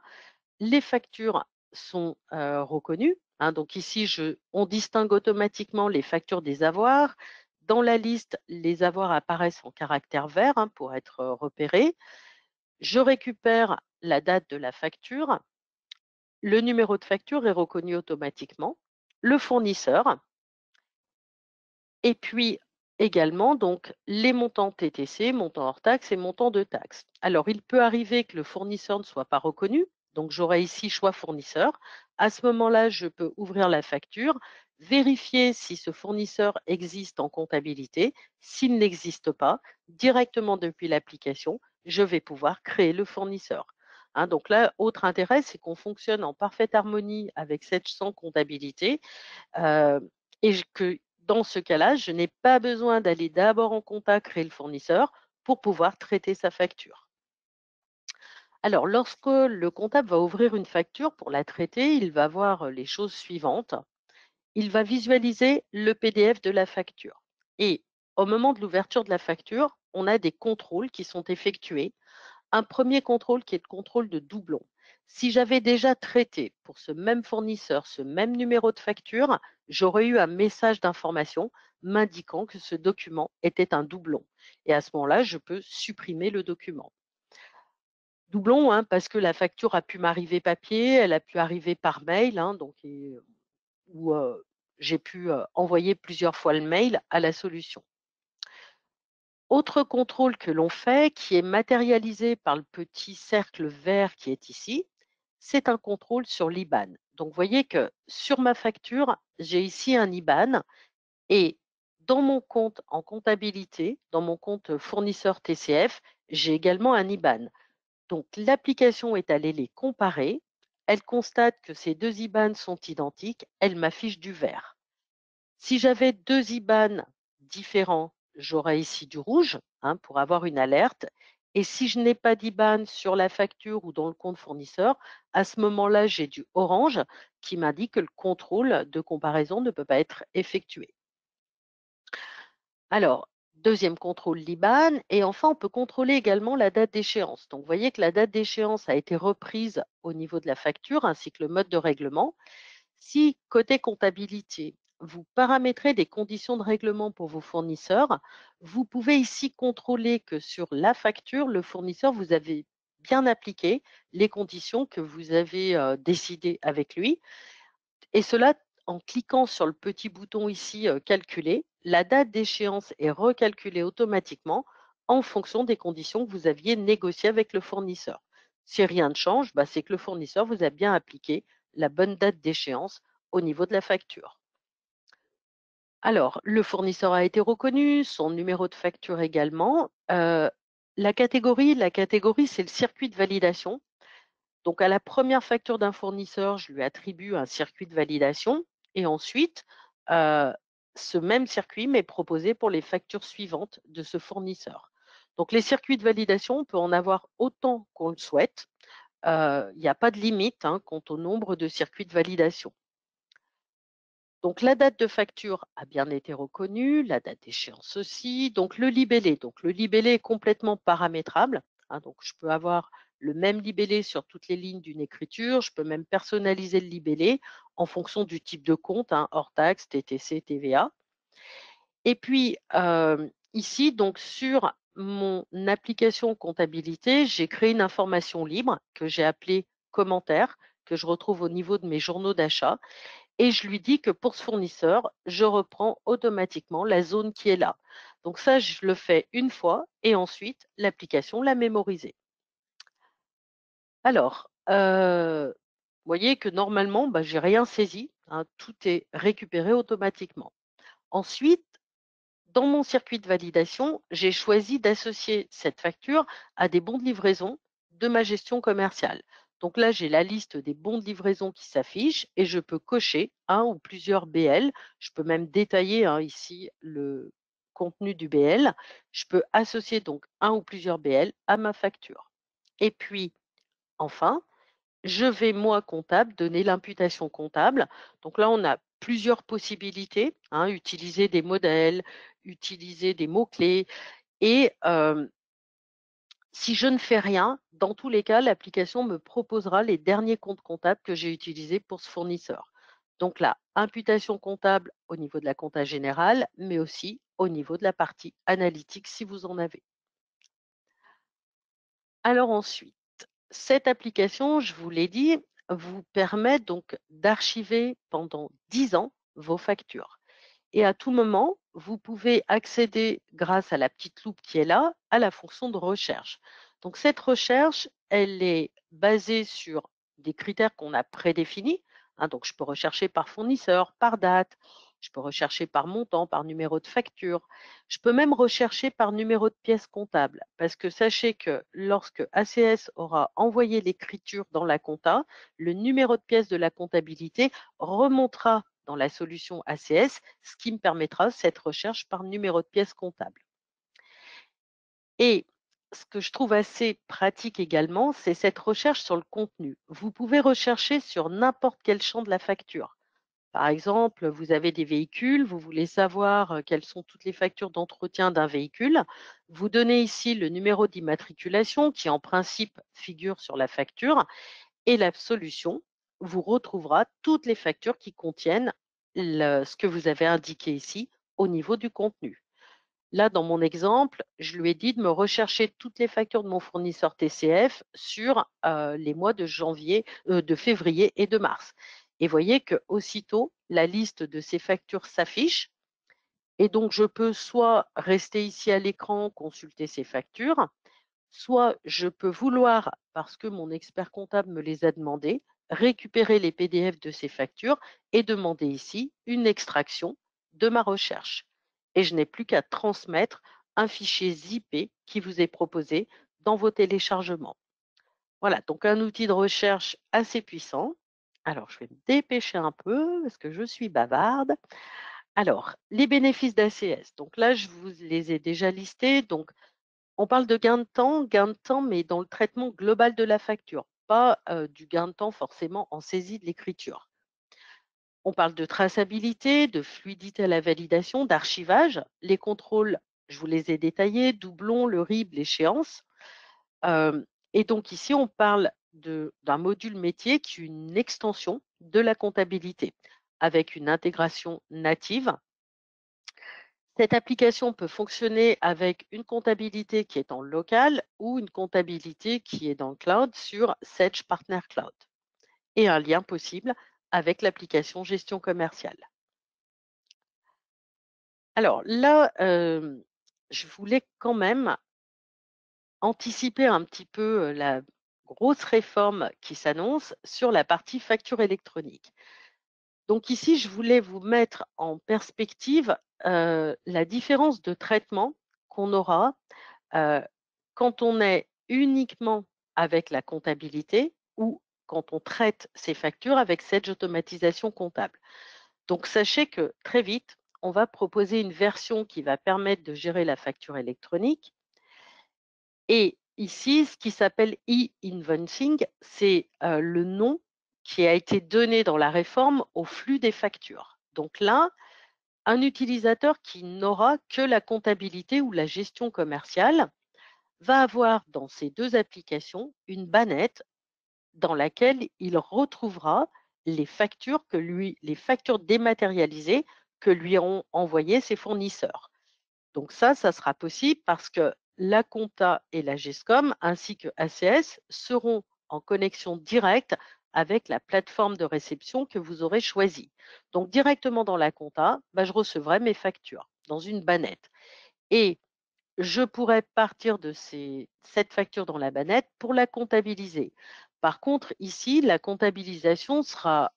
les factures sont reconnues. Hein, donc ici, on distingue automatiquement les factures des avoirs. Dans la liste, les avoirs apparaissent en caractère vert, hein, pour être repérés. Je récupère la date de la facture. Le numéro de facture est reconnu automatiquement. Le fournisseur. Et puis également donc les montants TTC, montants hors taxes et montants de taxes. Alors il peut arriver que le fournisseur ne soit pas reconnu, donc j'aurai ici choix fournisseur. À ce moment-là, je peux ouvrir la facture, vérifier si ce fournisseur existe en comptabilité. S'il n'existe pas, directement depuis l'application, je vais pouvoir créer le fournisseur. Hein, donc là, autre intérêt, c'est qu'on fonctionne en parfaite harmonie avec 700 comptabilité. Euh, et que dans ce cas-là, je n'ai pas besoin d'aller d'abord en compta créer le fournisseur pour pouvoir traiter sa facture. Alors, lorsque le comptable va ouvrir une facture pour la traiter, il va voir les choses suivantes. Il va visualiser le PDF de la facture. Et au moment de l'ouverture de la facture, on a des contrôles qui sont effectués. Un premier contrôle qui est le contrôle de doublon. Si j'avais déjà traité pour ce même fournisseur ce même numéro de facture, j'aurais eu un message d'information m'indiquant que ce document était un doublon. Et à ce moment-là, je peux supprimer le document. Doublon, hein, parce que la facture a pu m'arriver papier, elle a pu arriver par mail, hein, donc, où j'ai pu envoyer plusieurs fois le mail à la solution. Autre contrôle que l'on fait, qui est matérialisé par le petit cercle vert qui est ici, c'est un contrôle sur l'IBAN. Donc, vous voyez que sur ma facture, j'ai ici un IBAN et dans mon compte en comptabilité, dans mon compte fournisseur TCF, j'ai également un IBAN. Donc, l'application est allée les comparer. Elle constate que ces deux IBAN sont identiques. Elle m'affiche du vert. Si j'avais deux IBAN différents, j'aurais ici du rouge, hein, pour avoir une alerte. Et si je n'ai pas d'IBAN sur la facture ou dans le compte fournisseur, à ce moment-là, j'ai du orange qui m'indique que le contrôle de comparaison ne peut pas être effectué. Alors, deuxième contrôle l'IBAN. Et enfin, on peut contrôler également la date d'échéance. Donc, vous voyez que la date d'échéance a été reprise au niveau de la facture ainsi que le mode de règlement. Si côté comptabilité, vous paramétrez des conditions de règlement pour vos fournisseurs. Vous pouvez ici contrôler que sur la facture, le fournisseur, vous avez bien appliqué les conditions que vous avez décidées avec lui. Et cela en cliquant sur le petit bouton ici Calculer, la date d'échéance est recalculée automatiquement en fonction des conditions que vous aviez négociées avec le fournisseur. Si rien ne change, c'est que le fournisseur vous a bien appliqué la bonne date d'échéance au niveau de la facture. Alors, le fournisseur a été reconnu, son numéro de facture également. La catégorie, c'est le circuit de validation. Donc, à la première facture d'un fournisseur, je lui attribue un circuit de validation et ensuite, ce même circuit m'est proposé pour les factures suivantes de ce fournisseur. Donc, les circuits de validation, on peut en avoir autant qu'on le souhaite. Il n'y a pas de limite quant au nombre de circuits de validation. Donc, la date de facture a bien été reconnue, la date d'échéance aussi. Donc, le libellé. Donc, le libellé est complètement paramétrable. Donc, je peux avoir le même libellé sur toutes les lignes d'une écriture. Je peux même personnaliser le libellé en fonction du type de compte, hors taxe, TTC, TVA. Et puis, ici, donc, sur mon application comptabilité, j'ai créé une information libre que j'ai appelée commentaire, que je retrouve au niveau de mes journaux d'achat. Et je lui dis que pour ce fournisseur, je reprends automatiquement la zone qui est là. Donc ça, je le fais une fois et ensuite, l'application l'a mémorisé. Alors, vous voyez que normalement, je n'ai rien saisi. Tout est récupéré automatiquement. Ensuite, dans mon circuit de validation, j'ai choisi d'associer cette facture à des bons de livraison de ma gestion commerciale. Donc là, j'ai la liste des bons de livraison qui s'affiche et je peux cocher un ou plusieurs BL. Je peux même détailler ici le contenu du BL. Je peux associer donc un ou plusieurs BL à ma facture. Et puis, enfin, je vais, moi, comptable, donner l'imputation comptable. Donc là, on a plusieurs possibilités, utiliser des modèles, utiliser des mots-clés. Et si je ne fais rien, dans tous les cas, l'application me proposera les derniers comptes comptables que j'ai utilisés pour ce fournisseur. Donc là, imputation comptable au niveau de la compta générale, mais aussi au niveau de la partie analytique si vous en avez. Alors ensuite, cette application, je vous l'ai dit, vous permet donc d'archiver pendant 10 ans vos factures. Et à tout moment, vous pouvez accéder, grâce à la petite loupe qui est là, à la fonction de recherche. Donc cette recherche, elle est basée sur des critères qu'on a prédéfinis. Donc je peux rechercher par fournisseur, par date, je peux rechercher par montant, par numéro de facture. Je peux même rechercher par numéro de pièce comptable. Parce que sachez que lorsque ACS aura envoyé l'écriture dans la compta, le numéro de pièce de la comptabilité remontera dans la solution ACS, ce qui me permettra cette recherche par numéro de pièce comptable. Et ce que je trouve assez pratique également, c'est cette recherche sur le contenu. Vous pouvez rechercher sur n'importe quel champ de la facture. Par exemple, vous avez des véhicules, vous voulez savoir quelles sont toutes les factures d'entretien d'un véhicule. Vous donnez ici le numéro d'immatriculation qui, en principe, figure sur la facture et la solution vous retrouvera toutes les factures qui contiennent ce que vous avez indiqué ici au niveau du contenu. Là, dans mon exemple, je lui ai dit de me rechercher toutes les factures de mon fournisseur TCF sur les mois de de février et de mars. Et voyez que aussitôt, la liste de ces factures s'affiche. Et donc, je peux soit rester ici à l'écran, consulter ces factures, soit je peux vouloir, parce que mon expert comptable me les a demandées, récupérer les PDF de ces factures et demander ici une extraction de ma recherche. Et je n'ai plus qu'à transmettre un fichier zippé qui vous est proposé dans vos téléchargements. Voilà, donc un outil de recherche assez puissant. Alors, je vais me dépêcher un peu parce que je suis bavarde. Alors, les bénéfices d'ACS. Donc là, je vous les ai déjà listés. Donc, on parle de gain de temps, mais dans le traitement global de la facture, pas du gain de temps forcément en saisie de l'écriture. On parle de traçabilité, de fluidité à la validation, d'archivage. Les contrôles, je vous les ai détaillés, doublons, le RIB, l'échéance. Et donc ici, on parle d'un module métier qui est une extension de la comptabilité. avec une intégration native. Cette application peut fonctionner avec une comptabilité qui est en local ou une comptabilité qui est dans le cloud sur Sage Partner Cloud et un lien possible avec l'application gestion commerciale. Alors là, je voulais quand même anticiper un petit peu la grosse réforme qui s'annonce sur la partie facture électronique. Donc ici, je voulais vous mettre en perspective la différence de traitement qu'on aura quand on est uniquement avec la comptabilité ou quand on traite ces factures avec Sage Automatisation Comptable. Donc sachez que très vite, on va proposer une version qui va permettre de gérer la facture électronique. Et ici, ce qui s'appelle e-invoicing, c'est le nom qui a été donné dans la réforme au flux des factures. Donc là, un utilisateur qui n'aura que la comptabilité ou la gestion commerciale va avoir dans ces deux applications une bannette dans laquelle il retrouvera les factures les factures dématérialisées que lui ont envoyées ses fournisseurs. Donc ça sera possible parce que la compta et la GESCOM ainsi que ACS seront en connexion directe avec la plateforme de réception que vous aurez choisie. Donc directement dans la compta, je recevrai mes factures dans une bannette. Et je pourrais partir de cette facture dans la bannette pour la comptabiliser. Par contre, ici, la comptabilisation sera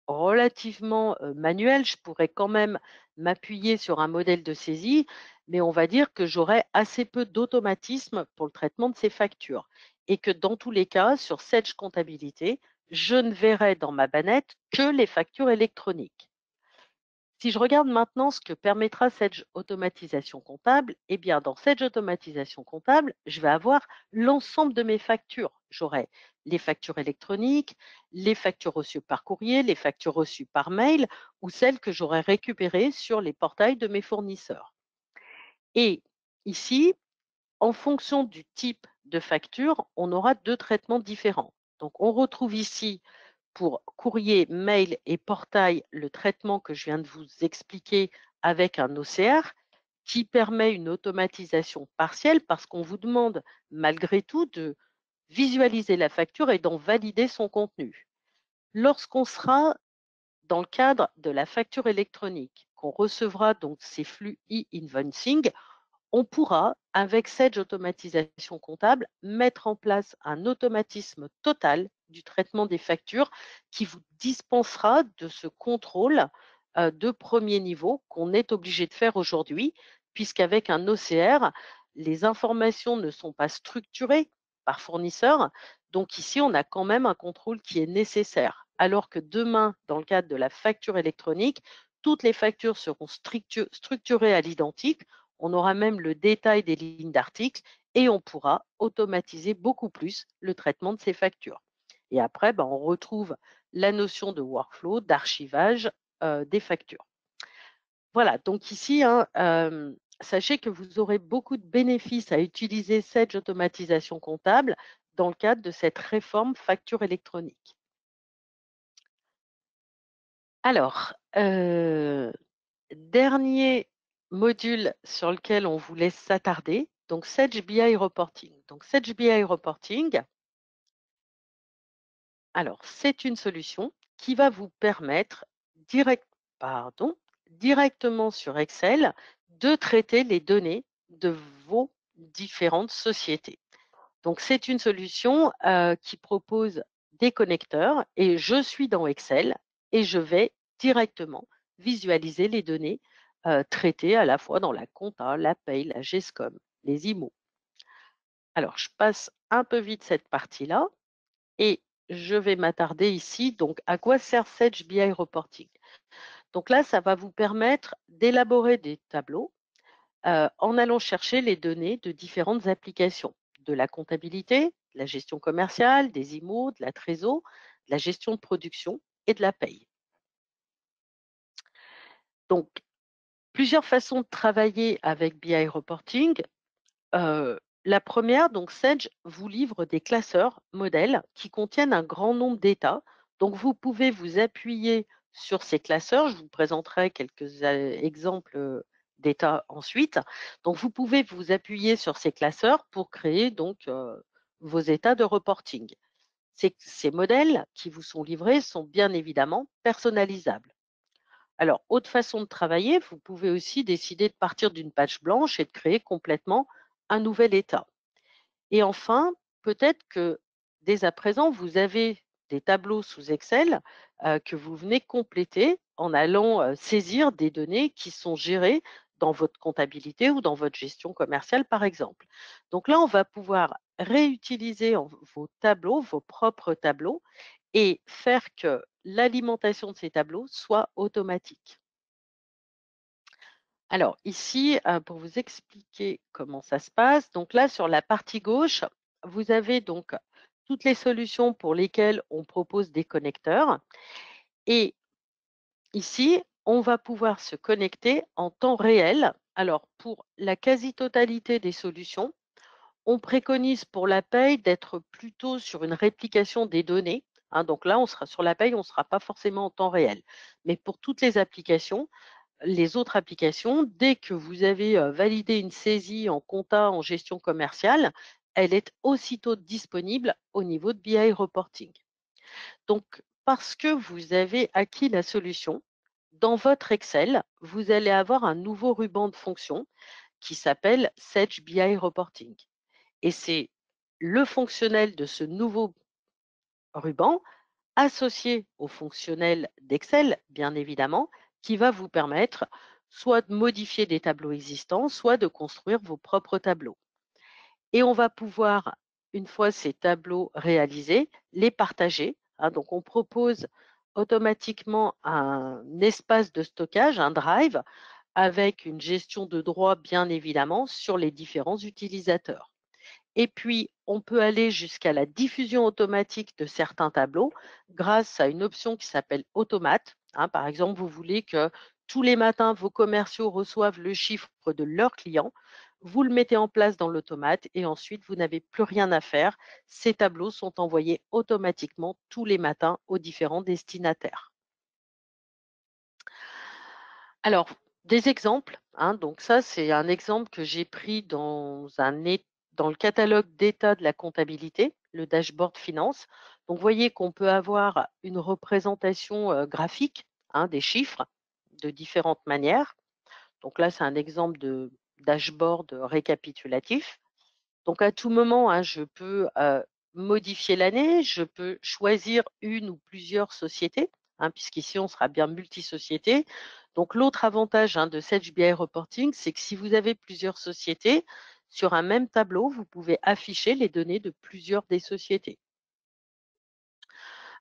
relativement manuelle. Je pourrais quand même m'appuyer sur un modèle de saisie, mais on va dire que j'aurai assez peu d'automatisme pour le traitement de ces factures. Et que dans tous les cas, sur Sage Comptabilité, je ne verrai dans ma bannette que les factures électroniques. Si je regarde maintenant ce que permettra Sage Automatisation Comptable, eh bien dans Sage Automatisation Comptable, je vais avoir l'ensemble de mes factures. J'aurai les factures électroniques, les factures reçues par courrier, les factures reçues par mail ou celles que j'aurai récupérées sur les portails de mes fournisseurs. Et ici, en fonction du type de facture, on aura deux traitements différents. Donc on retrouve ici pour courrier, mail et portail, le traitement que je viens de vous expliquer avec un OCR qui permet une automatisation partielle parce qu'on vous demande malgré tout de visualiser la facture et d'en valider son contenu. Lorsqu'on sera dans le cadre de la facture électronique, qu'on recevra donc ces flux e-invoicing, on pourra, avec Sage Automatisation Comptable, mettre en place un automatisme total du traitement des factures qui vous dispensera de ce contrôle de premier niveau qu'on est obligé de faire aujourd'hui, puisqu'avec un OCR, les informations ne sont pas structurées par fournisseur. Donc ici, on a quand même un contrôle qui est nécessaire. Alors que demain, dans le cadre de la facture électronique, toutes les factures seront structurées à l'identique. On aura même le détail des lignes d'articles et on pourra automatiser beaucoup plus le traitement de ces factures. Et après, on retrouve la notion de workflow, d'archivage des factures. Voilà, donc ici, sachez que vous aurez beaucoup de bénéfices à utiliser Sage Automatisation Comptable dans le cadre de cette réforme facture électronique. Alors, dernier module sur lequel on voulait s'attarder, donc Sage BI Reporting. Donc Sage BI Reporting, alors c'est une solution qui va vous permettre directement sur Excel de traiter les données de vos différentes sociétés. Donc c'est une solution qui propose des connecteurs et je suis dans Excel et je vais directement visualiser les données traitées à la fois dans la compta, la paye, la GESCOM, les IMO. Alors je passe un peu vite cette partie-là et je vais m'attarder ici. Donc à quoi sert Sage BI Reporting? Donc là, ça va vous permettre d'élaborer des tableaux en allant chercher les données de différentes applications, de la comptabilité, de la gestion commerciale, des IMO, de la trésor, de la gestion de production et de la paye. Donc, plusieurs façons de travailler avec BI Reporting. La première, donc Sage vous livre des classeurs modèles qui contiennent un grand nombre d'états Donc, vous pouvez vous appuyer sur ces classeurs. Je vous présenterai quelques exemples d'états ensuite. Donc, vous pouvez vous appuyer sur ces classeurs pour créer donc vos états de reporting. Ces modèles qui vous sont livrés sont bien évidemment personnalisables. Alors, autre façon de travailler, vous pouvez aussi décider de partir d'une page blanche et de créer complètement un nouvel état. Et enfin, peut-être que dès à présent, vous avez des tableaux sous Excel que vous venez compléter en allant saisir des données qui sont gérées dans votre comptabilité ou dans votre gestion commerciale, par exemple. Donc là, on va pouvoir réutiliser vos tableaux, vos propres tableaux, et faire que l'alimentation de ces tableaux soit automatique. Alors ici, pour vous expliquer comment ça se passe, donc là sur la partie gauche, vous avez donc toutes les solutions pour lesquelles on propose des connecteurs et ici, on va pouvoir se connecter en temps réel. Alors pour la quasi-totalité des solutions, on préconise pour la paye d'être plutôt sur une réplication des données, hein. Donc là, on sera sur la paye, on ne sera pas forcément en temps réel. Mais pour toutes les autres applications, dès que vous avez validé une saisie en compta, en gestion commerciale, elle est aussitôt disponible au niveau de BI Reporting. Donc, parce que vous avez acquis la solution, dans votre Excel, vous allez avoir un nouveau ruban de fonction qui s'appelle Sage BI Reporting. Et c'est le fonctionnel de ce nouveau ruban associé au fonctionnel d'Excel, bien évidemment, qui va vous permettre soit de modifier des tableaux existants, soit de construire vos propres tableaux. Et on va pouvoir, une fois ces tableaux réalisés, les partager, hein. Donc, on propose automatiquement un espace de stockage, un drive, avec une gestion de droits, bien évidemment, sur les différents utilisateurs. Et puis, on peut aller jusqu'à la diffusion automatique de certains tableaux grâce à une option qui s'appelle Automate, hein. Par exemple, vous voulez que tous les matins, vos commerciaux reçoivent le chiffre de leurs clients. Vous le mettez en place dans l'automate et ensuite, vous n'avez plus rien à faire. Ces tableaux sont envoyés automatiquement tous les matins aux différents destinataires. Alors, des exemples, hein. Donc ça, c'est un exemple que j'ai pris dans le catalogue d'état de la comptabilité, le dashboard finance. Donc, vous voyez qu'on peut avoir une représentation graphique, hein, des chiffres de différentes manières. Donc là, c'est un exemple de dashboard récapitulatif. Donc, à tout moment, hein, je peux modifier l'année, je peux choisir une ou plusieurs sociétés, hein, puisqu'ici, on sera bien multisociété. Donc, l'autre avantage, hein, de Sage BI Reporting, c'est que si vous avez plusieurs sociétés, sur un même tableau, vous pouvez afficher les données de plusieurs des sociétés.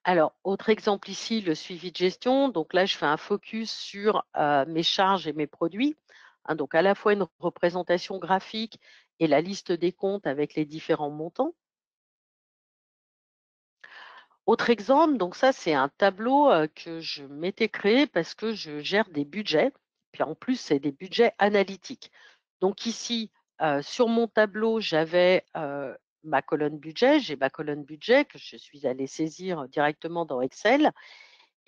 Alors, autre exemple ici, le suivi de gestion. Donc là, je fais un focus sur mes charges et mes produits, hein. Donc, à la fois une représentation graphique et la liste des comptes avec les différents montants. Autre exemple, donc ça, c'est un tableau que je m'étais créé parce que je gère des budgets. Puis en plus, c'est des budgets analytiques. Donc ici, sur mon tableau, j'avais ma colonne budget. J'ai ma colonne budget que je suis allée saisir directement dans Excel.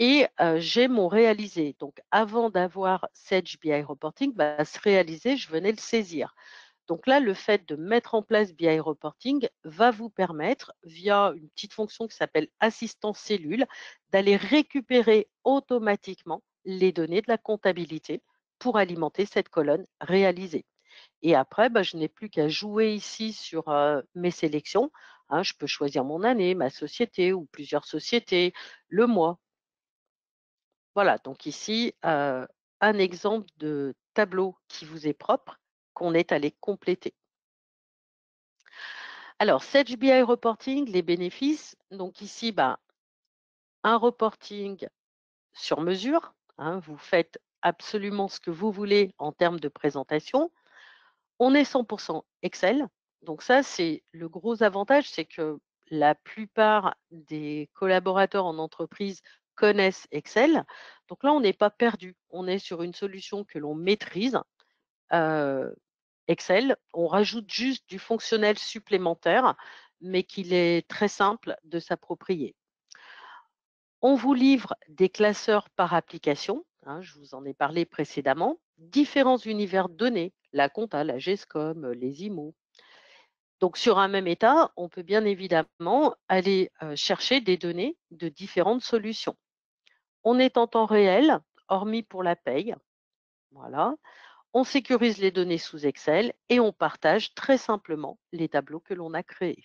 Et j'ai mon réalisé. Donc avant d'avoir Sage BI Reporting, ce réalisé, je venais le saisir. Donc là, le fait de mettre en place BI Reporting va vous permettre, via une petite fonction qui s'appelle assistant cellule, d'aller récupérer automatiquement les données de la comptabilité pour alimenter cette colonne réalisée. Et après, je n'ai plus qu'à jouer ici sur mes sélections, hein. Je peux choisir mon année, ma société ou plusieurs sociétés, le mois. Voilà, donc ici, un exemple de tableau qui vous est propre, qu'on est allé compléter. Alors, Sage BI Reporting, les bénéfices. Donc ici, un reporting sur mesure, hein. Vous faites absolument ce que vous voulez en termes de présentation. On est 100% Excel. Donc ça, c'est le gros avantage, c'est que la plupart des collaborateurs en entreprise connaissent Excel. Donc là, on n'est pas perdu. On est sur une solution que l'on maîtrise. Excel, on rajoute juste du fonctionnel supplémentaire, mais qu'il est très simple de s'approprier. On vous livre des classeurs par application, hein, je vous en ai parlé précédemment, différents univers de données, la compta, la GESCOM, les IMO. Donc sur un même état, on peut bien évidemment aller chercher des données de différentes solutions. On est en temps réel, hormis pour la paye. Voilà. On sécurise les données sous Excel et on partage très simplement les tableaux que l'on a créés.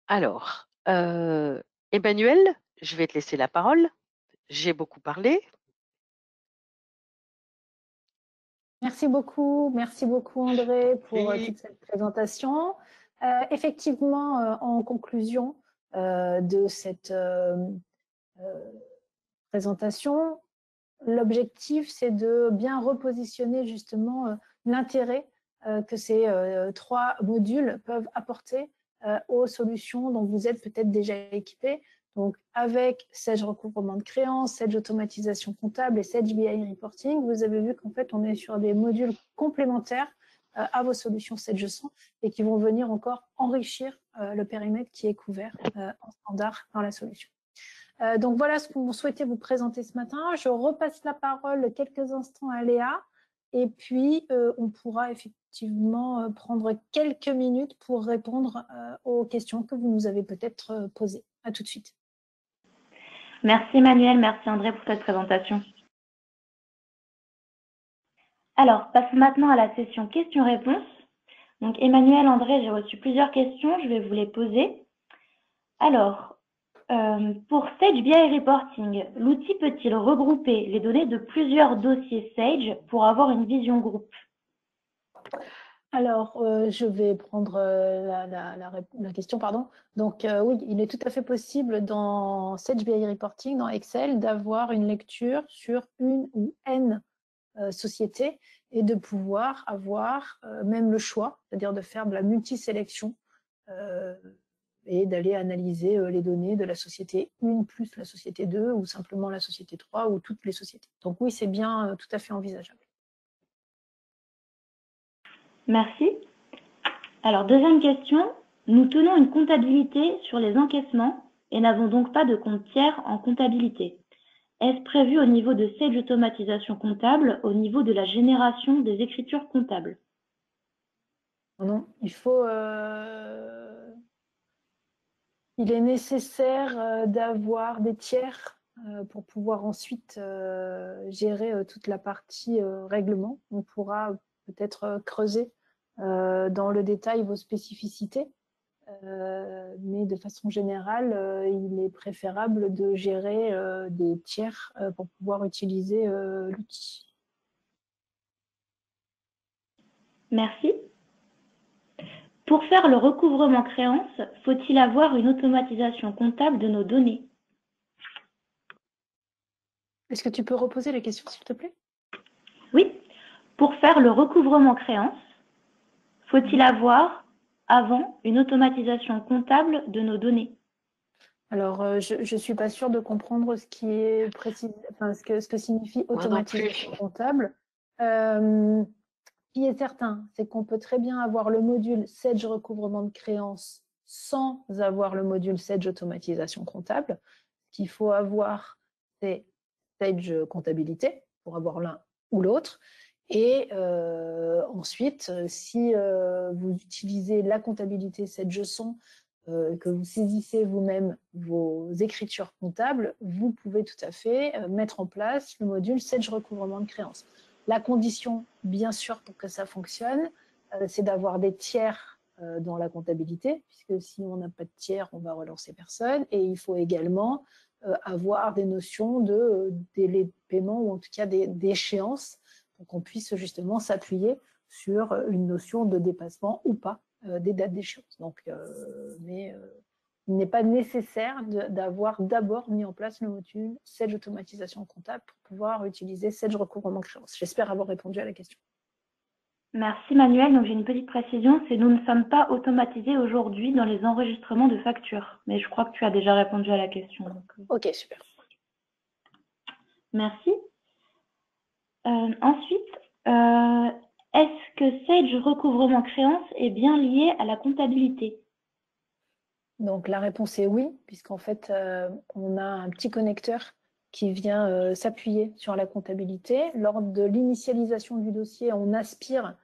Alors, Emmanuel, je vais te laisser la parole. J'ai beaucoup parlé. Merci beaucoup André pour Oui. toute cette présentation. Effectivement, en conclusion de cette présentation, l'objectif c'est de bien repositionner justement l'intérêt que ces 3 modules peuvent apporter aux solutions dont vous êtes peut-être déjà équipés. Donc, avec Sage recouvrement de créances, Sage automatisation comptable et Sage BI reporting, vous avez vu qu'en fait, on est sur des modules complémentaires à vos solutions Sage 100 et qui vont venir encore enrichir le périmètre qui est couvert en standard dans la solution. Donc, voilà ce qu'on souhaitait vous présenter ce matin. Je repasse la parole quelques instants à Léa et puis on pourra effectivement prendre quelques minutes pour répondre aux questions que vous nous avez peut-être posées. À tout de suite. Merci Emmanuel, merci André pour cette présentation. Alors, passons maintenant à la session questions-réponses. Donc Emmanuel, André, j'ai reçu plusieurs questions, je vais vous les poser. Alors, pour Sage BI Reporting, l'outil peut-il regrouper les données de plusieurs dossiers Sage pour avoir une vision groupe? Alors, je vais prendre la question, pardon. Donc, oui, il est tout à fait possible dans Sage BI Reporting, dans Excel, d'avoir une lecture sur une ou N sociétés et de pouvoir avoir même le choix, c'est-à-dire de faire de la multisélection et d'aller analyser les données de la société 1 plus la société 2 ou simplement la société 3 ou toutes les sociétés. Donc oui, c'est bien tout à fait envisageable. Merci. Alors, deuxième question. Nous tenons une comptabilité sur les encaissements et n'avons donc pas de compte tiers en comptabilité. Est-ce prévu au niveau de Sage automatisation comptable, au niveau de la génération des écritures comptables? Non, il faut... il est nécessaire d'avoir des tiers pour pouvoir ensuite gérer toute la partie règlement. On pourra peut-être creuser dans le détail vos spécificités, mais de façon générale, il est préférable de gérer des tiers pour pouvoir utiliser l'outil. Merci. Pour faire le recouvrement créance, faut-il avoir une automatisation comptable de nos données? Est-ce que tu peux reposer les questions, s'il te plaît? Oui. Pour faire le recouvrement créance, faut-il avoir avant une automatisation comptable de nos données? Alors, je ne suis pas sûre de comprendre ce qui est précis, enfin, ce que signifie automatisation comptable. Ce qui est certain, c'est qu'on peut très bien avoir le module Sage recouvrement de créances sans avoir le module Sage automatisation comptable. Ce qu'il faut avoir, c'est Sage comptabilité pour avoir l'un ou l'autre. Et ensuite, si vous utilisez la comptabilité Sage 100, que vous saisissez vous-même vos écritures comptables, vous pouvez tout à fait mettre en place le module Sage recouvrement de créances. La condition, bien sûr, pour que ça fonctionne, c'est d'avoir des tiers dans la comptabilité, puisque si on n'a pas de tiers, on va relancer personne. Et il faut également avoir des notions de délai de paiement ou en tout cas d'échéance pour qu'on puisse justement s'appuyer sur une notion de dépassement ou pas des dates d'échéance. Donc, mais il n'est pas nécessaire d'avoir d'abord mis en place le module Sage automatisation comptable pour pouvoir utiliser Sage recouvrement créance. J'espère avoir répondu à la question. Merci Manuel. Donc j'ai une petite précision, c'est nous ne sommes pas automatisés aujourd'hui dans les enregistrements de factures. Mais je crois que tu as déjà répondu à la question. Donc, ok, super. Merci. Ensuite, est-ce que Sage recouvrement créance est bien lié à la comptabilité? Donc la réponse est oui, puisqu'en fait, on a un petit connecteur qui vient s'appuyer sur la comptabilité. Lors de l'initialisation du dossier, on aspire,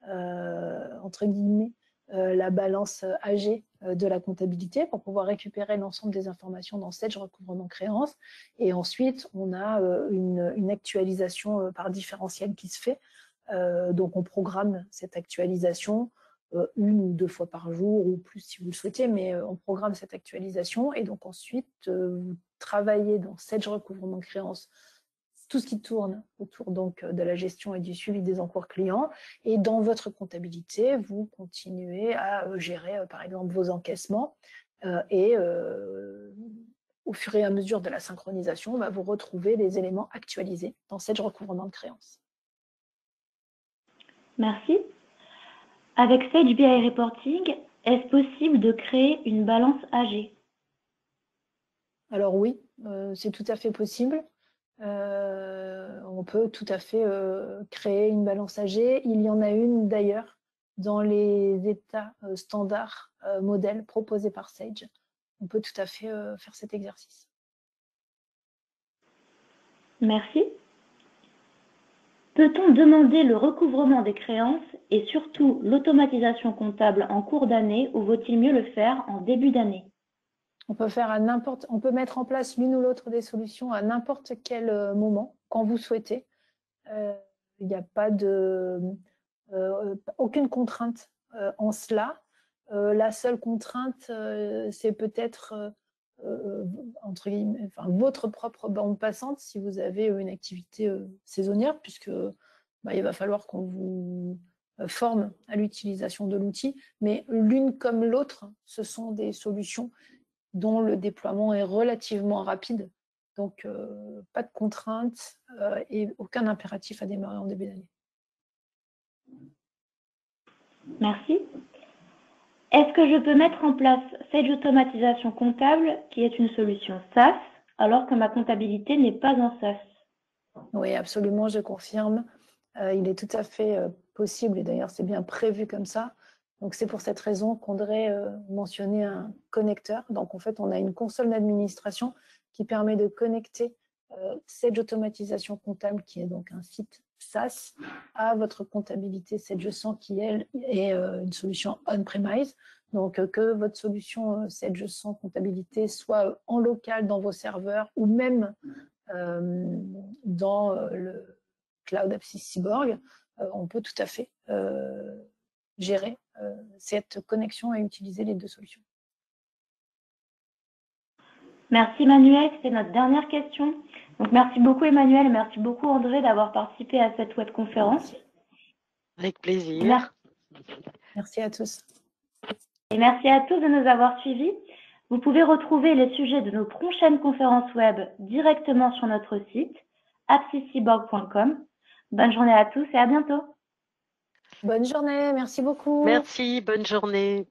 entre guillemets, la balance AG de la comptabilité pour pouvoir récupérer l'ensemble des informations dans Sage recouvrement créance. Et ensuite, on a une actualisation par différentiel qui se fait. Donc, on programme cette actualisation 1 ou 2 fois par jour ou plus si vous le souhaitez, mais on programme cette actualisation et donc ensuite, vous travaillez dans Sage recouvrement créance tout ce qui tourne autour donc de la gestion et du suivi des encours clients. Et dans votre comptabilité, vous continuez à gérer, par exemple, vos encaissements et au fur et à mesure de la synchronisation, vous retrouvez les éléments actualisés dans Sage recouvrement de créances. Merci. Avec Sage BI Reporting, est-ce possible de créer une balance AG? Alors oui, c'est tout à fait possible. On peut tout à fait créer une balance AG. Il y en a une d'ailleurs dans les états standards modèles proposés par Sage. On peut tout à fait faire cet exercice. Merci. Peut-on demander le recouvrement des créances et surtout l'automatisation comptable en cours d'année ou vaut-il mieux le faire en début d'année? On peut mettre en place l'une ou l'autre des solutions à n'importe quel moment, quand vous souhaitez. Il n'y a pas aucune contrainte en cela. La seule contrainte, c'est peut-être entre guillemets, votre propre bande passante si vous avez une activité saisonnière, puisque il va falloir qu'on vous forme à l'utilisation de l'outil. Mais l'une comme l'autre, ce sont des solutions dont le déploiement est relativement rapide. Donc, pas de contraintes et aucun impératif à démarrer en début d'année. Merci. Est-ce que je peux mettre en place Sage Automatisation Comptable, qui est une solution SaaS, alors que ma comptabilité n'est pas en SaaS? Oui, absolument, je confirme. Il est tout à fait possible, et d'ailleurs c'est bien prévu comme ça. Donc c'est pour cette raison qu'André mentionnait un connecteur. Donc en fait, on a une console d'administration qui permet de connecter Sage Automatisation Comptable, qui est donc un site SaaS, à votre comptabilité Sage100, qui elle est une solution on-premise. Donc que votre solution Sage100 comptabilité soit en local dans vos serveurs ou même dans le cloud Apsys Cyborg, on peut tout à fait gérer cette connexion et utiliser les deux solutions. Merci Emmanuel, c'était notre dernière question. Donc merci beaucoup Emmanuel et merci beaucoup André d'avoir participé à cette webconférence. Avec plaisir. Merci à tous. Et merci à tous de nous avoir suivis. Vous pouvez retrouver les sujets de nos prochaines conférences web directement sur notre site apsyscyborg.com. Bonne journée à tous et à bientôt. Bonne journée, merci beaucoup. Merci, bonne journée.